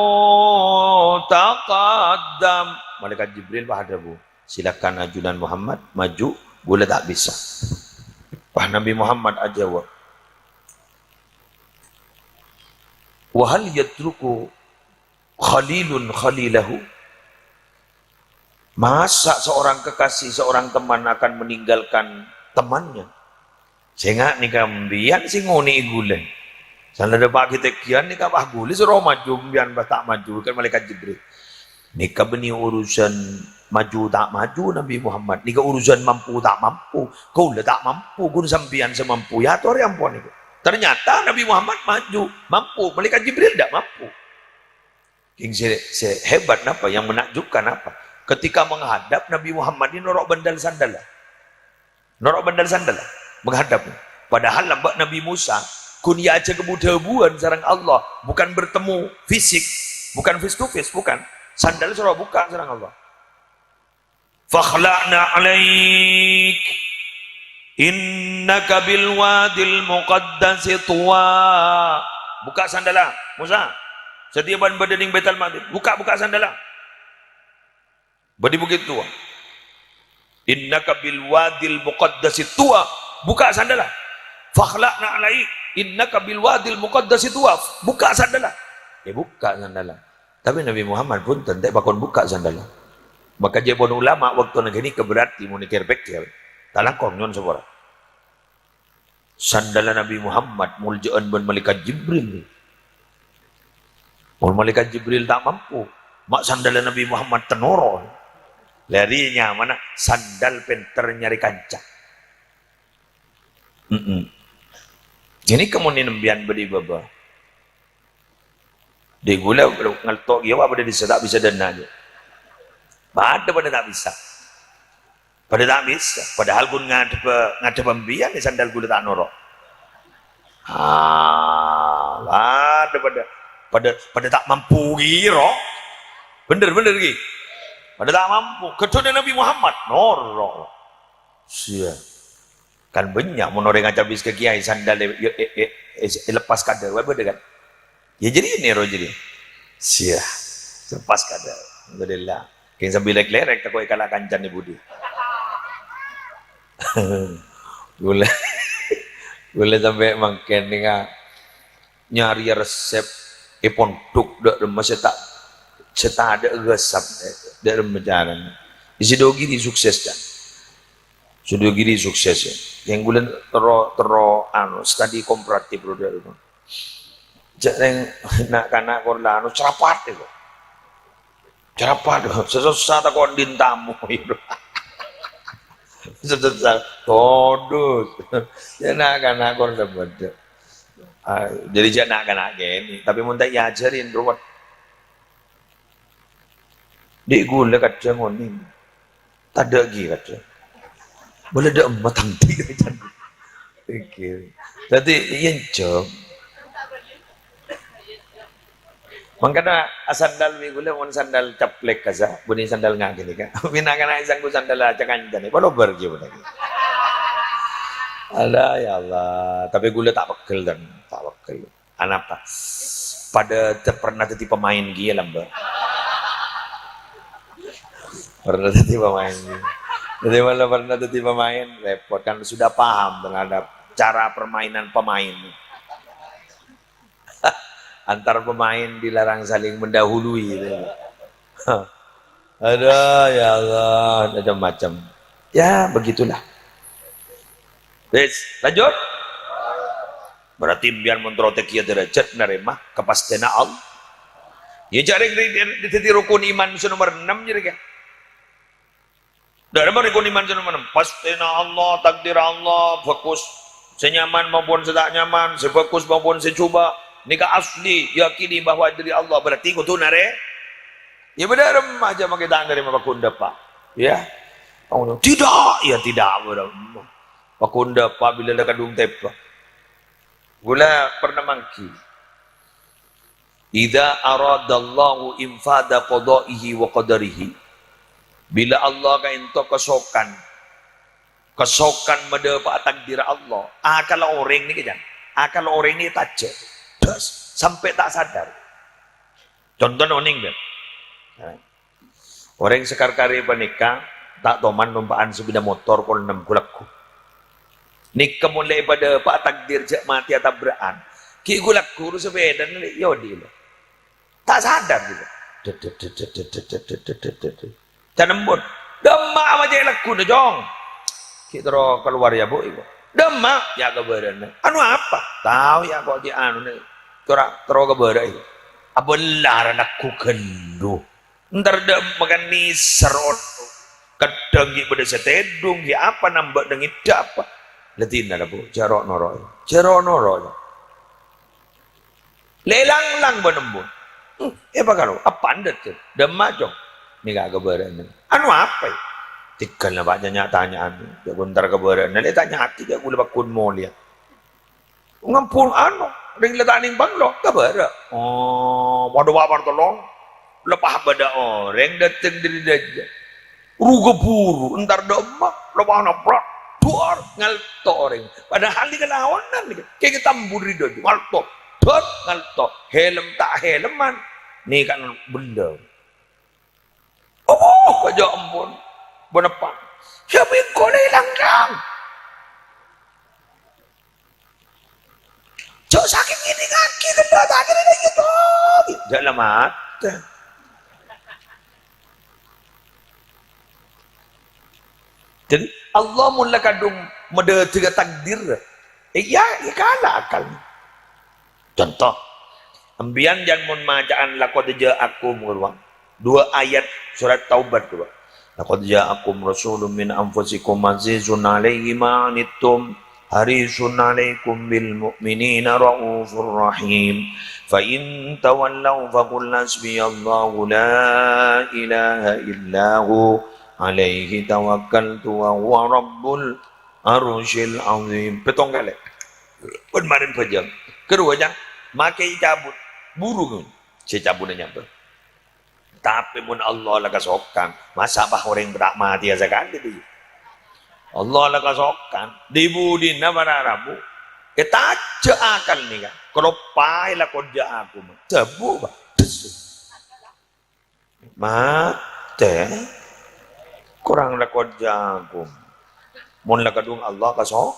taqaddam. Malaikat Jibril bahadabu, silakan ajudan Muhammad maju, boleh tak bisa. Wah Nabi Muhammad ajawab. Wahal yatruku khalilun khalilahu. Masa seorang kekasih, seorang teman akan meninggalkan temannya? Sehingga nikah mbian sing ngoni igulen. Sana ada pak kita kian nikah bah guli suruh maju mbian bah tak maju kan malaikat Jibril. Nikah beni urusan Maju tak maju Nabi Muhammad. Ni urusan mampu tak mampu. Kau lah tak mampu. Kun sampian semampu. Ya tu orang pun itu. Ternyata Nabi Muhammad maju, mampu. Malaikat Jibril tidak mampu. Yang hebat apa? Yang menakjubkan apa? Ketika menghadap Nabi Muhammad ini norok bandal sandal. Norok bandal sandal. Menghadapnya. Padahal lambak Nabi Musa, kun ya aja kebudabuan sarang Allah, bukan bertemu fisik, bukan face to face, bukan. Sandal surah buka sarang Allah. Fakhla'na alaik innaka bil wadil muqaddasi tuwa. Buka sandalah Musa. Setiapan badaning Baitul Maqdis. Buka sandalah. Badi bukit tua. Innaka bil wadil muqaddasi tuwa. Buka sandalah. Fakhla'na alaik innaka bil wadil muqaddasi tuwa. Buka sandalah. Buka sandalah. Tapi Nabi Muhammad pun tentu bakon buka sandalah. Maka dia pun ulama waktu negeri keberati munikir bekir. Talangkong nyon sebora. Sandalah Nabi Muhammad muljaan ben malaikat Jibril. Mun malaikat Jibril tak mampu, mak sandalah Nabi Muhammad tenoro. Larinya mana? Sandal penter nyari kancah. Ini kemudian nembian bedi baba. Di gula ngeltok dia apa dia tak bisa dana aja. Pada tak bisa. Pada tak bisa. Padahal pun ngada pembian di sandal gula tak norok. Pada tak mampu giro. Bener gitu. Pada tak mampu. Kedua Nabi Muhammad norok. Sia. Kan banyak menoreng habis ke kiai sandal lepas kadar. Bener kan? Ya jadi ini roh jadi. Sia. Lepas kadar. Alhamdulillah. Keng sambil lerek tak kau kalah kancan ni budi. Boleh sampai makan dengan nyari resep iponduk dak masih tak ada resep dak menjalan. Isi dogi di sukses kan. Sudah gini sukses ya. Yang bulan tero studi komparatif roda itu. Jangan nak kanak korla cerapat itu. Cerapat sesusah tak kondin tamu itu. Sesusah todus. Jangan kanak korla beda. Jadi jangan kanak gini. Tapi muntah ya ajarin ruwet. Di gula kacang ngonin. Tak ada lagi kacang. Boleh ada emak tanti kacang. Oke. Jadi yang jom. Makanya sandal migula mon sandal caplek kaza, buni sandal ngak gini kan. Bina kana isang ku sandal aja kancan ni. Palo bergi benar. Ada ya Allah. Tapi gula tak pekel dan tak pekel. Anapa? Pada pernah jadi pemain dia lamba. Pernah jadi pemain. Jadi malah pernah jadi pemain repot kan sudah paham terhadap cara permainan pemain. Antar pemain dilarang saling mendahului gitu. Ada ya Allah macam-macam. Ya begitulah. Lanjut. Berarti biar mentrotek ya derajat nerima kepastian Allah. Ya cari di rukun iman nomor 6 jadi kan. Dari rukun iman nomor 6. Pastian Allah, takdir Allah, fokus senyaman maupun setak nyaman, sefokus maupun secoba. Nika asli yakini bahwa diri Allah berarti kutu nare. Ya benar aja makai tangan dari Pakunda Pak. Ya. Tidak, ya tidak benar. Pakunda Pak bila ada kadung tepa. Gula pernah mangki. Idza aradallahu infada qada'ihi wa qadarihi. Bila Allah ka ento kesokan mada pak takdir Allah. Akal orang ni kan. Akal orang ni tajam. Sampai tak sadar. Contoh oning ben. Orang sekar-kari panika tak toman numpaan sepeda motor kol 6 gulaku. Nikah mulai pada pak takdir jak mati tabrakan. Ki gulaku ru sepeda ni yodi lo. Tak sadar gitu. Tanembut. Demak aja laku dah jong. Ki tero keluar ya bu ibu. Demak ya keberan. Anu apa? Tahu ya kok di anu ni. Tero keberan itu. Abelar anakku kendu. Ntar dah makan ni serot. Kadang pada setedung apa nambah dengan apa. Latin ada bu, jarok norok. Lelang lang benembun. Apa kalau? Apa anda tu? Demak jom. Ni gak keberan. Anu apa? Tikal na ba niya tanyaan. Dia bentar keberan. Nali tanya hati dia gula bakun mo liya. Ngampun ano? Ring lataning banglo kabara. Oh, wado wapar tolong. Lepah bada orang datang dari daja. Ruga buru, entar demak, lepah naprak. Duar ngalto orang. Padahal di kelawanan ni. Kayak kita mburi dojo ngalto. Dot ngalto. Helm tak helman. Ni kan benda. Oh, kaja ampun. Benepan. Siapa yang kau hilang? Cok sakit gini kaki kena tak kena gitu. Jangan mata. Jadi Allah mula kadung mendetiga takdir. Ya kalah akal. Contoh, ambian jangan majaan laqad ja'akum ruang. 2 ayat surat Taubat dua. Laqad ja'akum rasulun min anfusikum azizun 'alaihi ma anittum harisun 'alaikum bil mu'minina raufur rahim. Fa in tawallaw faqul hasbiyallahu la ilaha illahu alaihi tawakkaltu wa huwa rabbul arsyil azim. Petong kali. Kemarin pejam. Kedua jang makai cabut buru kan. Si cabut nyampe. Tapi mun Allah lah kasokan. Masa bah orang berak mati aja kan itu. Allah lah kasokan. Dibudin na mararabu. Kita aja akal ni kan. Kalau pai lah kerja aku mah. Tebu bah. Mate. Kurang lah kerja aku. Mun lah kadung Allah kasok.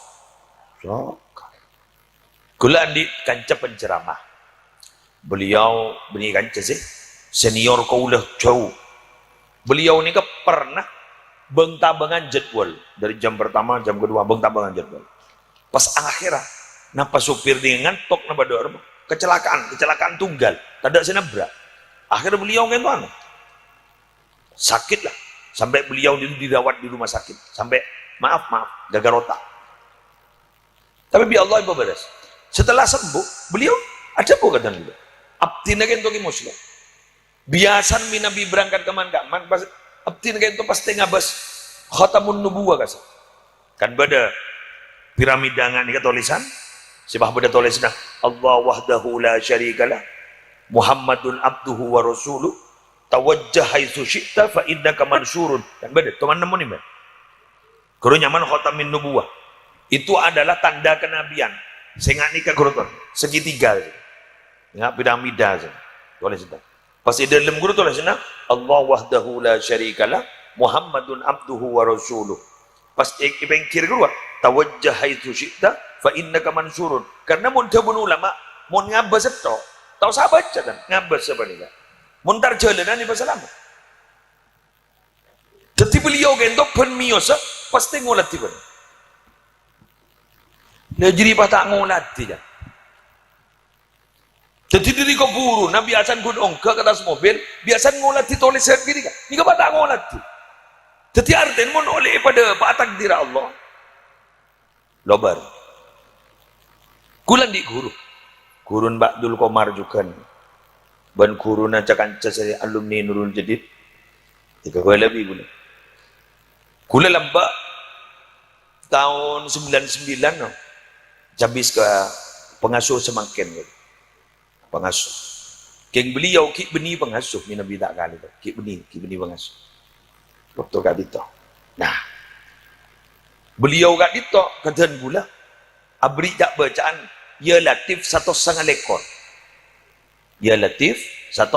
Kula andi kanca penceramah. Beliau beni kanca sih. Senior kaulah jauh. Beliau ni ke pernah bengtabangan jadwal. Dari jam pertama, jam kedua bengtabangan jadwal. Pas akhirat. Napa supir dia ngantok napa dor. Kecelakaan tunggal. Tidak senabrak. Akhirnya beliau kan tuan. Sakit lah. Sampai beliau dirawat di rumah sakit. Sampai maaf, gagal otak. Tapi biar Allah yang beres. Setelah sembuh, beliau ada apa kata beliau? Abdina kan toki muslim. Biasan Nabi berangkat ke man pas abdina kan pas tengah bas khatamun nubuwah kasih. Kan beda piramidangan ini tulisan. Sebab beda tulisan Allah wahdahu la syarikalah Muhammadun abduhu wa rasuluh tawajjah haitsu syi'ta fa innaka mansurun. Kan beda teman-teman ini. Guru nyaman khatamin nubuwah. Itu adalah tanda kenabian. Sehingga nikah guru tuan segitiga. Ya piramida. Tulis itu. Pas di dalam guru tulis Allah wahdahu la syarikalah Muhammadun abduhu wa rasuluh. Pas ibengkir guru tawajjah haitsu syi'ta fa innaka mansurun. Karena mun tabun ulama mun ngabas itu. Tahu sahabat kan ngabas apa ni kan. Mun tarjalanan di pasalam. Jadi beliau gendok penmiosa pasti ngolat tiba. Nah jadi patah ngolat dia. Jadi diri kau buru, nah biasan gunung ke atas mobil, biasan ngolat ditulis sendiri kan. Ini patah ngolat tu. Jadi artinya mun oleh pada takdir Allah. Lobar. Kulan di guru. Gurun Ba'dul Komar juga. Ban guru na cakanca saya alumni Nurul Jadid. 3 kali lebih gula. Gula lembak tahun 99 no. Habis ke pengasuh semakin pengasuh. Keng beliau ki beni pengasuh ni Nabi tak kali tu. Ki beni pengasuh. Doktor kat dito. Nah. Beliau kat dito katan gula abri tak bacaan ya latif 1,5 ekor. Ya latif 1,5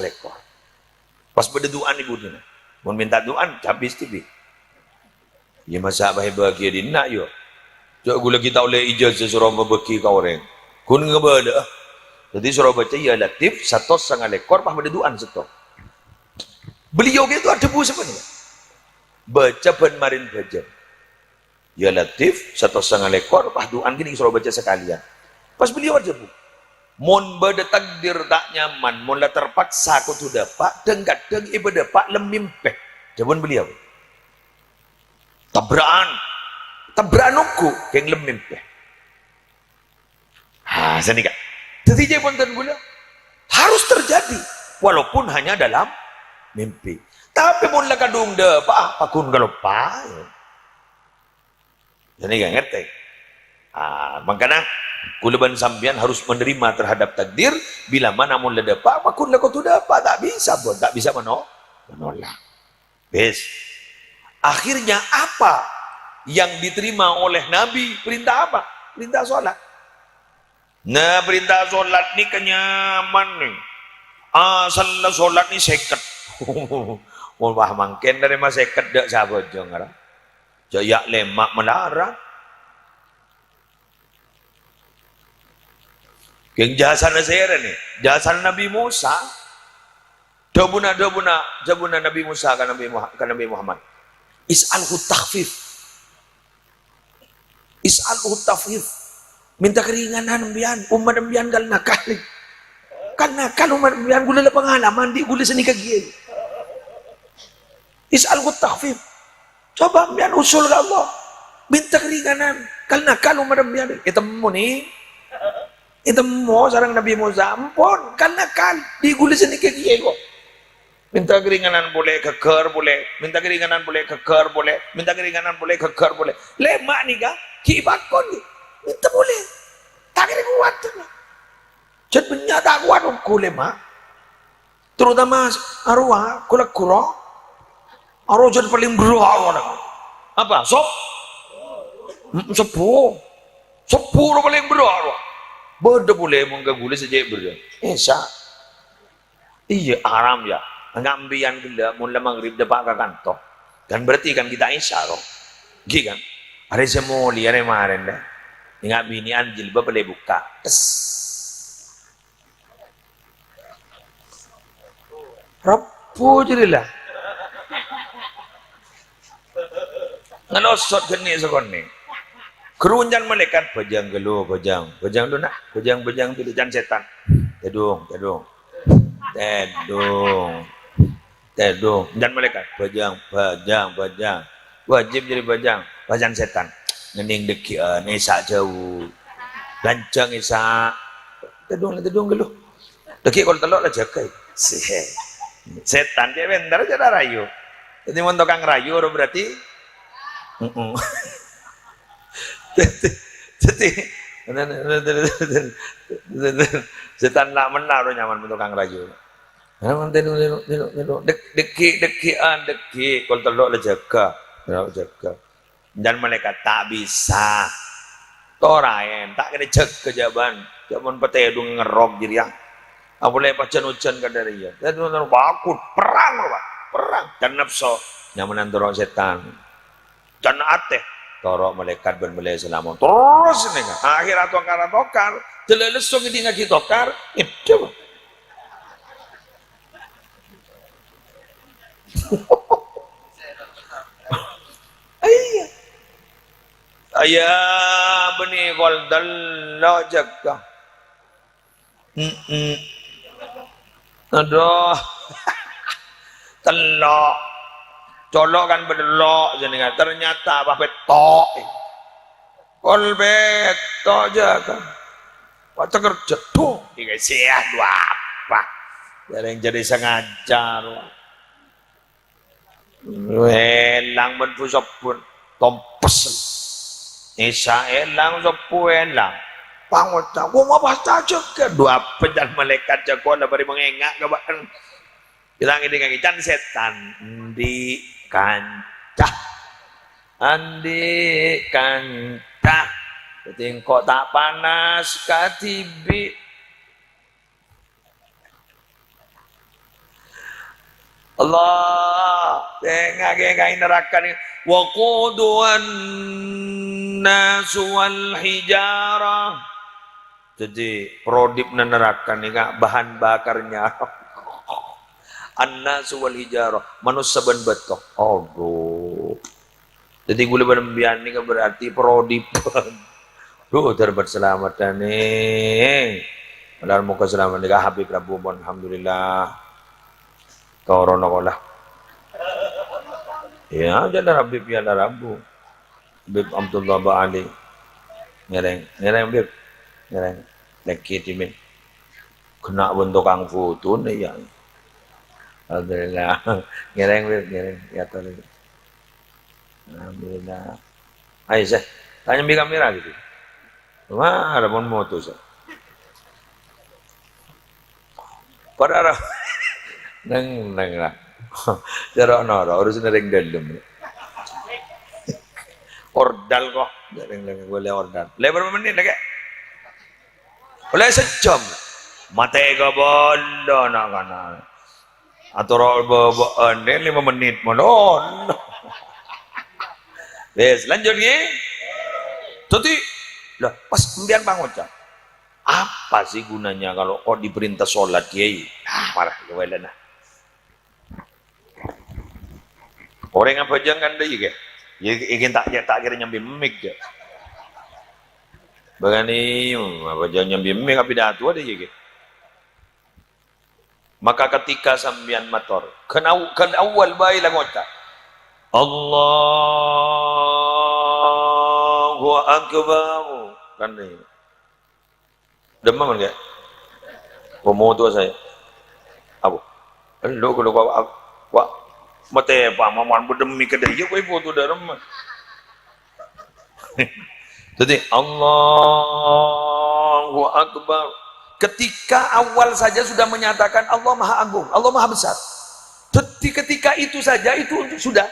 ekor. Pas berdoaan ibu dia. Mau minta doan habis TV. Ya masa bahagia di nak yo. Jok gula kita oleh ijazah suruh membeki kau orang. Kun ngebada. Jadi suruh baca ya latif 1,5 ekor pas berdoaan seto. Beliau gitu ada bu sebenarnya. Baca penmarin baca. Ya latif 1,5 ekor pas doan gini suruh baca sekalian. Pas beliau ada bu. Mon bada takdir tak nyaman, mon la terpaksa aku tu dapat, kadang ibadah pak lemimpeh. Jawaban beliau. Tabrakan aku yang lemim. Sini kan. Jadi jawaban beliau harus terjadi walaupun hanya dalam mimpi. Tapi pun lah kadung de pakun kalau pa. Jadi kan ngerti. Makanya kulaban sambian harus menerima terhadap takdir bila mana mun lada pa pakun lah kau tu dapat tak bisa pun tak bisa menolak. Bes. Akhirnya apa yang diterima oleh Nabi? Perintah apa? Perintah sholat. Nah, perintah sholat ni kenyaman nih. Salah sholat ni seket. Wah mangken dari mas seket dak sahabat jangan. Jaya lemak melarang. Yang jahasan saya ni, jahasan Nabi Musa. Jabuna Nabi Musa kan Nabi Muhammad. Is'alhu takhfif. Is'alhu takhfif. Minta keringanan bian, umat bian kal nakal. Karena kalau umat bian gula le pengalaman di gula seni kagi. Is'alhu takhfif. Coba bian usul ke Allah. Minta keringanan. Karena kalau umat bian ketemu nih. Ketemu sarang Nabi Musa ampun karena kan di gula seni kagi kok. Minta keringanan boleh, keker boleh. Minta keringanan boleh, keker boleh. Minta keringanan boleh, keker boleh. Lemak nih kah? Kibakon nih. Minta boleh. Tak kira kuat tu. Jadi banyak tak kuat aku lemak. Terutama arwah, kulak kuro. Arwah jadi paling berat. Apa? Sop? Sepuh. Sepuh paling berat. Beda boleh menggaguli saja berat. Iya haram ya. Ngambian gila mula maghrib depak ke kantor kan berarti kan kita isyarah gitu kan hari semua lihat kemarin dah ingat bini anjil boleh buka rapu jadilah ngelosot jenis sekon ni kerunjan malaikat bajang gelo bajang tu nak bajang tu jangan setan tedung dan malaikat bajang wajib jadi bajang setan ngening dekian isa jauh lancang isa tedung geluh deki kalau telok lah jakai setan dia bentar aja rayu jadi mau tukang rayu berarti jadi setan lah menaruh nyaman tukang rayu deki kalau telok lah jaga dan malaikat tak bisa toraen tak kena cek kejaban jaman petedung ngerok diri yang boleh pacan-ucan ke dari ya dan bakut perang dan nafsu nyaman antorok setan dan ateh torok malaikat ben boleh selamat terus ini kan akhir atau karena tokar jelelesong ini ngaki tokar itu ayah benih kol dalla jaga aduh telok colok kan berdelok jenengan ternyata apa petok kol betok jaga waktu kerja tuh dikasih dua apa jadi sengaja elang berpusat pun tompes Isa elang sopu elang pangut aku mau pasta juga dua pejan malaikat jago ada bari mengengak ke bahkan bilang ini kaki can setan di kancah andi kancah kok tak panas katibi Allah tengah neraka ni wa quduwan nasu wal hijarah jadi prodip neraka ni bahan bakarnya an-nasu wal hijarah manusia ben betok aduh jadi gula berembian ni berarti prodip duh terbat selamat nih padahal muka selamat ni Habib Rabu alhamdulillah Torono kolah Ya, jalan Habib ya Rabu. Habib Abdullah Ba'ali. Ngereng Habib. Ngereng. Lagi timin. Kena bentuk kang foto nih ya. Alhamdulillah. Ngereng Habib, ngereng. Ya tadi. Alhamdulillah. Ayo saya. Tanya di kamera gitu. Wah, ada pun moto saya. Pada nang lah. Jarak nara, harus nering dalam. Ordal kok. Nering boleh ordal. Lebar berapa menit lagi? Boleh sejam. Mate ka bola nak kana. Atau ane 5 menit molon. Wes, lanjut nggih. Jadi, lah pas pembian bangun cak. Apa sih gunanya kalau kau diperintah sholat kiai? Marah kewelan nah. Orang apa jangan deh ya? Ya ingin tak kira nyambi mik ya. Bagani apa jangan nyambi mik tapi dah tua deh ya. Maka ketika sambian motor, kan awal bayi lah ngota. Allahu Akbar. Kan ni. Demam enggak? Pemoto saya. Apa? Lu kalau kau mate pa maman berdemi ke dia kau foto dalam. Jadi Allahu Akbar. Ketika awal saja sudah menyatakan Allah Maha Agung, Allah Maha Besar. Jadi ketika itu saja itu sudah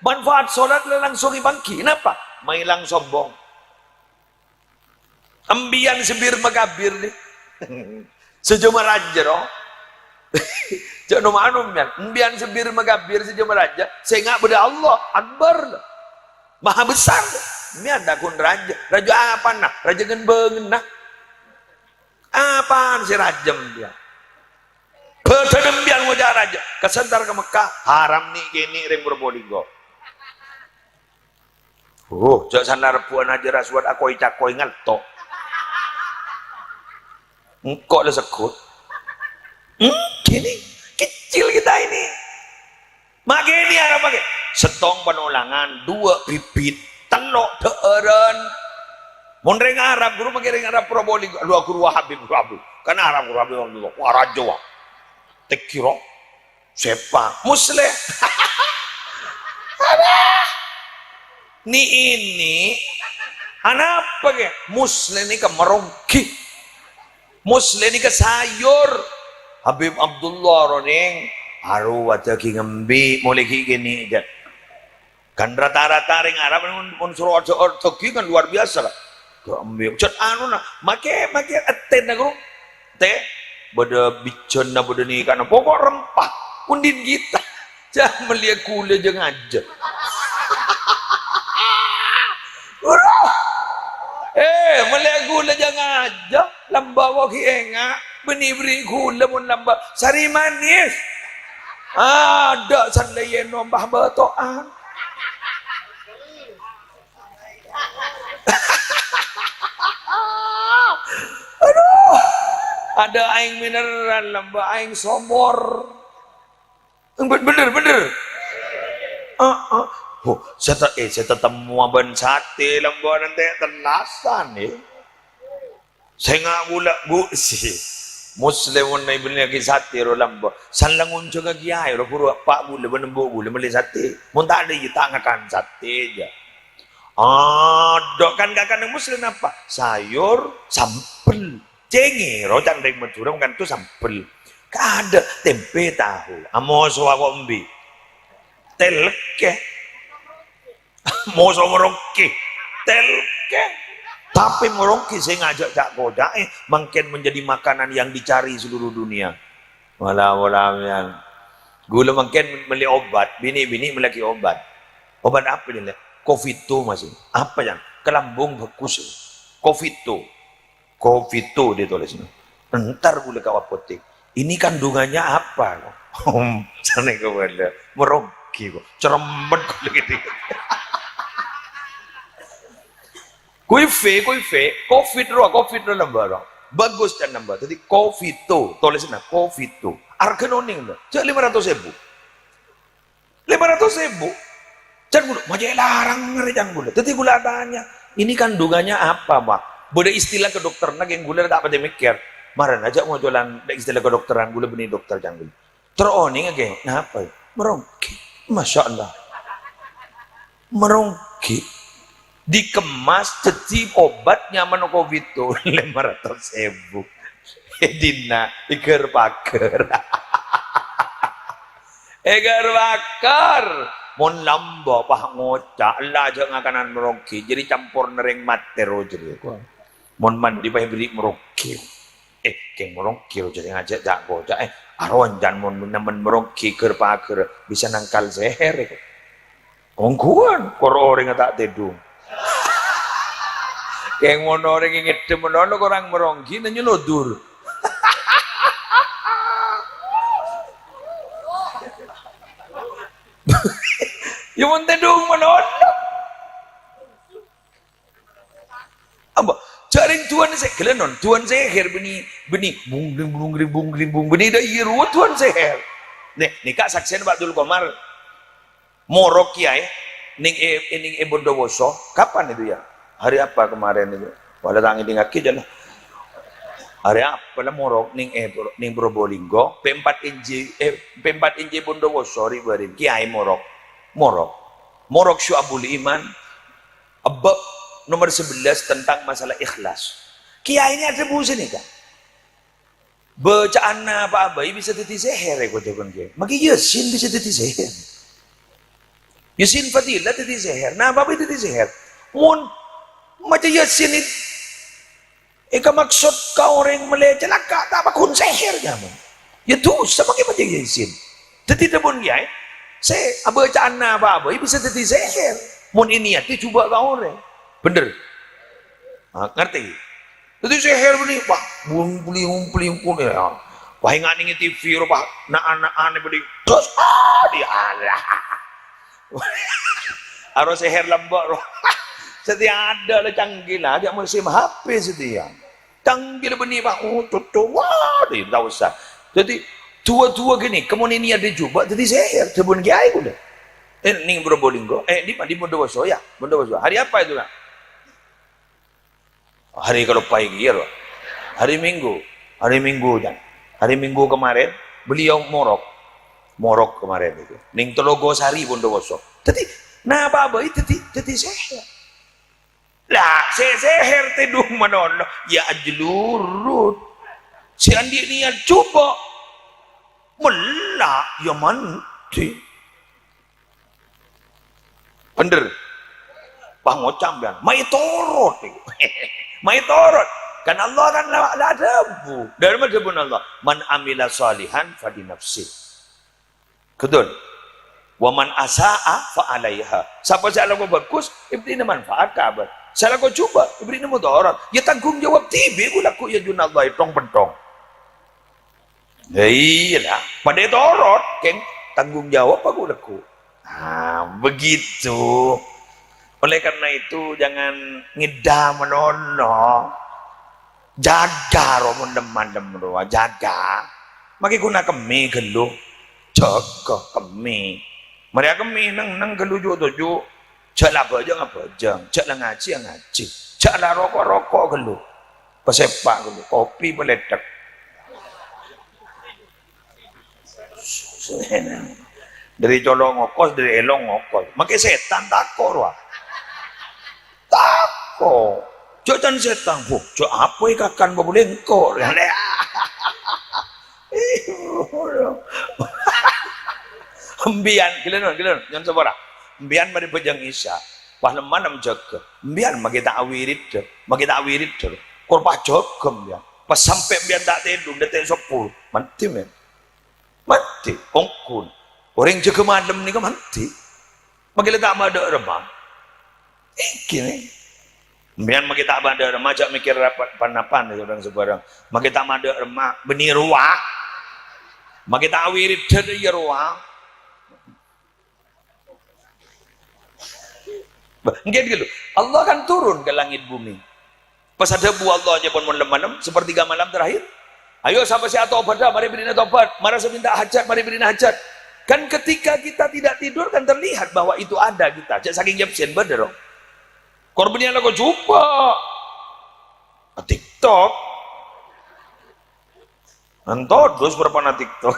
manfaat sholat langsung bangki. Kenapa? Mailang sombong. Ambian sebir megabir nih. Sejumlah raja roh. Jangan manum ya. Ambian sebir megabir sejumlah raja. Saya nggak beda Allah Akbar. Maha Besar. Ini ada kun raja. Raja apa nah? Raja genbengen nah. Apaan si rajem dia? Pedembian wajah raja. Kesentar ke Mekah. Haram nih gini ring berbolingo. Jak sanar puan aja rasuat akoi cakoi ngaltok. Engkau lah sekut. Gini. Kecil kita ini. Maka ini harap pakai. Setong penolangan. 2 pipit. Telok teeren. Mon ring Arab, guru pakai ring Arab Probolinggo. Lu guru Habib, guru Habib. Karena Arab guru Habib dulu. Wah raja wah. Tekiro. Siapa? Muslim. Ni ini. Anak apa ke? Muslim ni ke merongki. Muslim ni ke sayur. Habib Abdullah roning. Haru wajah ki ngembi. Mulai ki gini aja. Kan rata-rata ring Arab unsur ortoki kan luar biasa lah. Ambil cat anu na make aten na guru teh beda bicon na beda ni kana pokok rempah undin kita jangan melihat kula jangan aja melihat kula jangan aja lamba waki enga beni beri kula mun lamba sari manis ada sandayen nombah betoan aduh ada aing mineral lamba aing somor bener saya ketemu aban sate lamba nanti tenasan saya nggak gula sih Muslim na ibn lagi sate ro lamba sanlangun juga giai ro puro pak gula benembo gula meli sate mun tak ada tangakan sate aja. Dok kan gak kan Muslim apa? Sayur, sampel, cengir, rojang dari Madura kan itu sampel. Ada tempe tahu, amoso aku umbi, telke, moso merongki, telke. Tapi merongki saya ngajak cak goda, makin menjadi makanan yang dicari seluruh dunia. Walau yang gula makin beli obat, bini melaki obat apa dia? COVID itu masih apa yang kelambung bekus COVID itu ditulis entar boleh kau apotek ini kandungannya apa sana kau ada merogi kok cerembet kau gitu kuife COVID lo nambah bagus dan nambah jadi COVID itu tulisnya COVID itu argenoning cek 500.000 Jangan gula, majai larang ngerejang gula. Tetapi gula tanya, ini kandungannya apa, Pak? Beda istilah ke dokter nak yang gula tak pada mikir. Maran aja mau jualan istilah ke dokteran gula benih dokter jangan gula. Teroning aja, nah apa? Merongki, masya Allah. Merongki, dikemas jadi obatnya nyaman covid tuh 500.000. Dina iker paker. Egar bakar mon lambo pah ngocak lah jangan kanan merongki jadi campur nereng matero jadi mon mandi pah beri merongki keng merongki jadi ngajak jak gojak aron jan mon nemen merongki ker paker bisa nangkal seher ongkuan kor orang tak tedung keng mon orang yang ngedem menolong orang merongki nanya lodur. Ya mau tedung menolong apa jaring tuan saya kelenon tuan seher beni bung beni dah iru tuan seher nih kak saksian Pak Abdul Komar morok kiai ning Bondowoso kapan itu ya hari apa kemarin itu wala tangi tingaki jalan hari apa lah morok ning Probolinggo P4 inj Bondowoso ribarin kiai morok Syu'abul Iman bab nomor 11 tentang masalah ikhlas. Kiai ini ada busi nih kan. Bacaan apa abai bisa teti seher ya kau jagoan kiai. Maka Yasin bisa teti seher. Yasin Fadilah teti seher. Nah apa teti seher? Mun macam Yasin itu eka maksud kau orang meleca laka tak apa kun seher jaman. Ya tuh sama kayak macam Yasin. Teti debun kiai. Saya bacaan apa bisa teti seher. Mun ini hati coba kau orang. Bener. Nah, ngerti? Teti seher begini, Pak. Bumpuli ya. Wah ingat nih TV Pak. Anak begini. Terus dia Allah. Harus seher lembak roh. Setia ada lah canggih lah. Dia masih HP setia. Canggih begini Pak. Oh tutup. Wah, dia tak usah. Jadi tua-tua gini, kemudian ini ada jubah, jadi seher, sebun kiai udah. Ini Probolinggo, di Bondowoso ya, Bondowoso. Hari apa itu kan? Hari kalau pagi ya, hari Minggu kan. Hari Minggu kemarin beliau morok kemarin itu. Ning Telogosari Bondowoso. Jadi, nah apa itu jadi seher. Lah, seher tedung manono, ya ajlurut. Si Andi ini coba. Melak ya mati bener Pak ngocam kan mai torot kan Allah kan la debu dari mana debu Allah man amila salihan fadi nafsi betul wa man asaa fa alaiha siapa salah kau bagus ibni manfaat kabar salah kau coba ibni mudarat ya tanggung jawab tibe gulaku ya junallah tong pentong. Iya, pada torot, keng tanggung jawab aku laku. Nah, begitu. Oleh karena itu jangan ngedam menono, jaga romun demandem roa jaga. Maki guna kemi gelu, jaga kemi. Mereka kemi nang gelu jo tojo, caklah bajang, caklah ngaji, caklah rokok gelu, pesepak gelu, kopi meledak. Dari colong ngokos, dari elong ngokos. Makai setan takut wah. Takut. Jangan setan bu. Cok apa yang kakan boleh engkau. Embian, kilan, jangan sebarang. Embian mari bejang isya. Wah lemah jaga. Embian magi tak wirid, Korban jaga embian. Pas sampai embian tak tidur, detik 10. Mati men. Mati, ongkun. Orang jaga malam ni kan mati. Maka tak ada remah. Gini. Biar maka tak ada remah, jak mikir rapat panapan orang sebarang. Maka tak ada remah, benih ruah. Maka tak wirid dari ruah. Enggak gitu. Allah kan turun ke langit bumi. Pas ada bu Allah aja pun malam seperti malam terakhir. Ayo siapa si tobat dah, mari beri tobat. Mari minta hajat, mari beri hajat. Kan ketika kita tidak tidur kan terlihat bahwa itu ada kita. Cak saking jepsen bener dong. Korbannya lah kok coba. TikTok. Antod terus berapa na TikTok.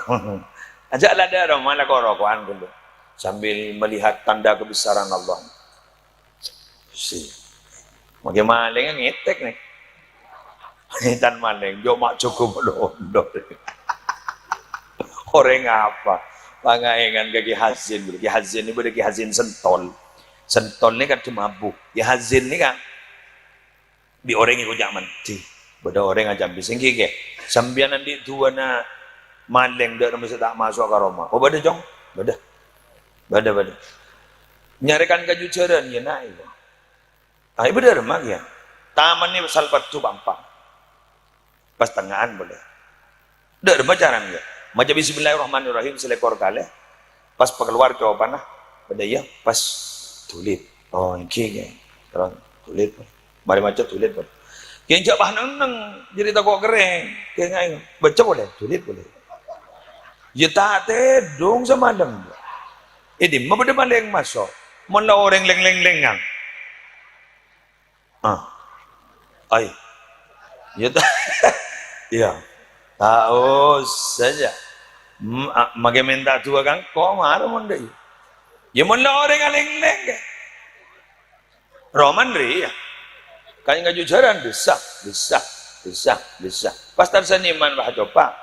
Ajaklah dia dong malah korokoan dulu. Sambil melihat tanda kebesaran Allah. Si. Bagaimana yang ngetek nih. Hitan maling, dia mak cukup melondor. Orang apa? Pangaingan ke Ki Hazin. Ki Hazin ini boleh Ki Hazin Sentol. Sentol ini kan cuma mabuk. Ki Hazin ini kan di orang yang kujak mati. Bada orang aja bising kike. Sambian nanti tua na maling dak bisa tak masuk ke rumah. Oh bada jong? Bada. Nyarikan kejujuran ya naik. Ah benar mak ya. Taman ini salpat tu bampang. Pas tengahan boleh. Dak bacaran ya. Maca bismillahirrahmanirrahim selekor kali. Pas keluar ke panah. Pada ya pas tulit. Oh iki ya. Terus tulit. Mari maca tulit. Yang jak bah neng jadi tak kok kering. Kayak baca boleh, tulit boleh. Ya tak dong sama dem. Ini mau beda mana yang masuk? Mana orang leng-leng-lengang? Ay. Ya tak. Ya. Tahu saja. Mage minta tua kan, kok marah mondai. Ya mana orang leng-leng ke? Roman ri ya. Kaya ngajujaran bisa. Pas tarsaniman bah coba.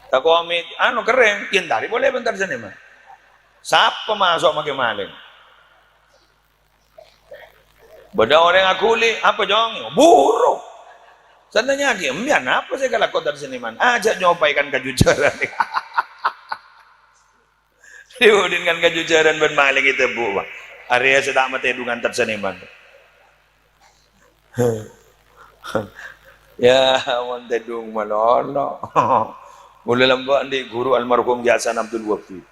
Tako amit, keren, kintari boleh bentar saniman. Siapa masuk mage maling? Beda orang aku li, apa jong? Buruk. Sananya lagi, embian apa sih kalau kau dari seniman? Ajak nyopaikan kejujuran. Diudin kan kejujuran ben maling itu bu. Area sedang mati dengan terseniman. Ya, monte dung malolo. Mulai lembak di guru almarhum Hasan Abdul Wahid.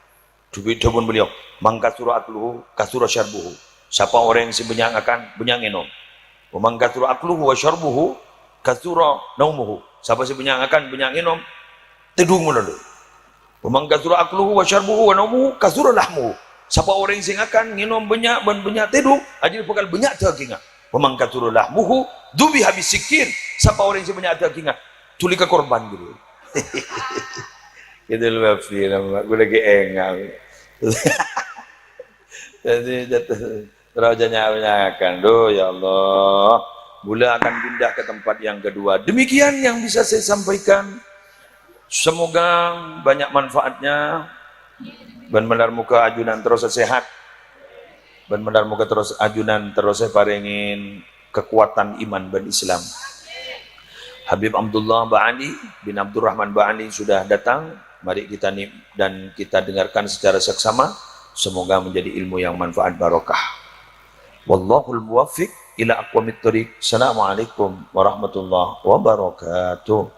Dubit pun beliau, mangkasura akluhu, kasura syarbuhu. Siapa orang yang sebanyak akan banyak minum. Mangkasura akluhu wa syarbuhu, kasura naumuhu. Siapa sebanyak akan banyak minum, tidur melalui. Mangkasura akluhu wa syarbuhu wa naumuhu, kasura lahmuhu. Siapa orang yang akan minum banyak dan banyak tidur, aja bakal banyak dagingnya. Mangkasura lahmuhu, dubi habis sikin. Siapa orang yang banyak dagingnya, tuli ke korban gitu. Itu lebih film, gue lagi enggak. Jadi terus ya Allah, Bula akan pindah ke tempat yang kedua. Demikian yang bisa saya sampaikan. Semoga banyak manfaatnya. Ben benar muka ajunan terus sehat. Ben benar muka terus ajunan terus paringin kekuatan iman dan Islam. Habib Abdullah Ba'ali bin Abdurrahman Ba'ali sudah datang. Mari kita dan kita dengarkan secara seksama. Semoga menjadi ilmu yang manfaat barokah. Wallahul muwaffiq ila aqwamit thoriq. Assalamualaikum warahmatullahi wabarakatuh.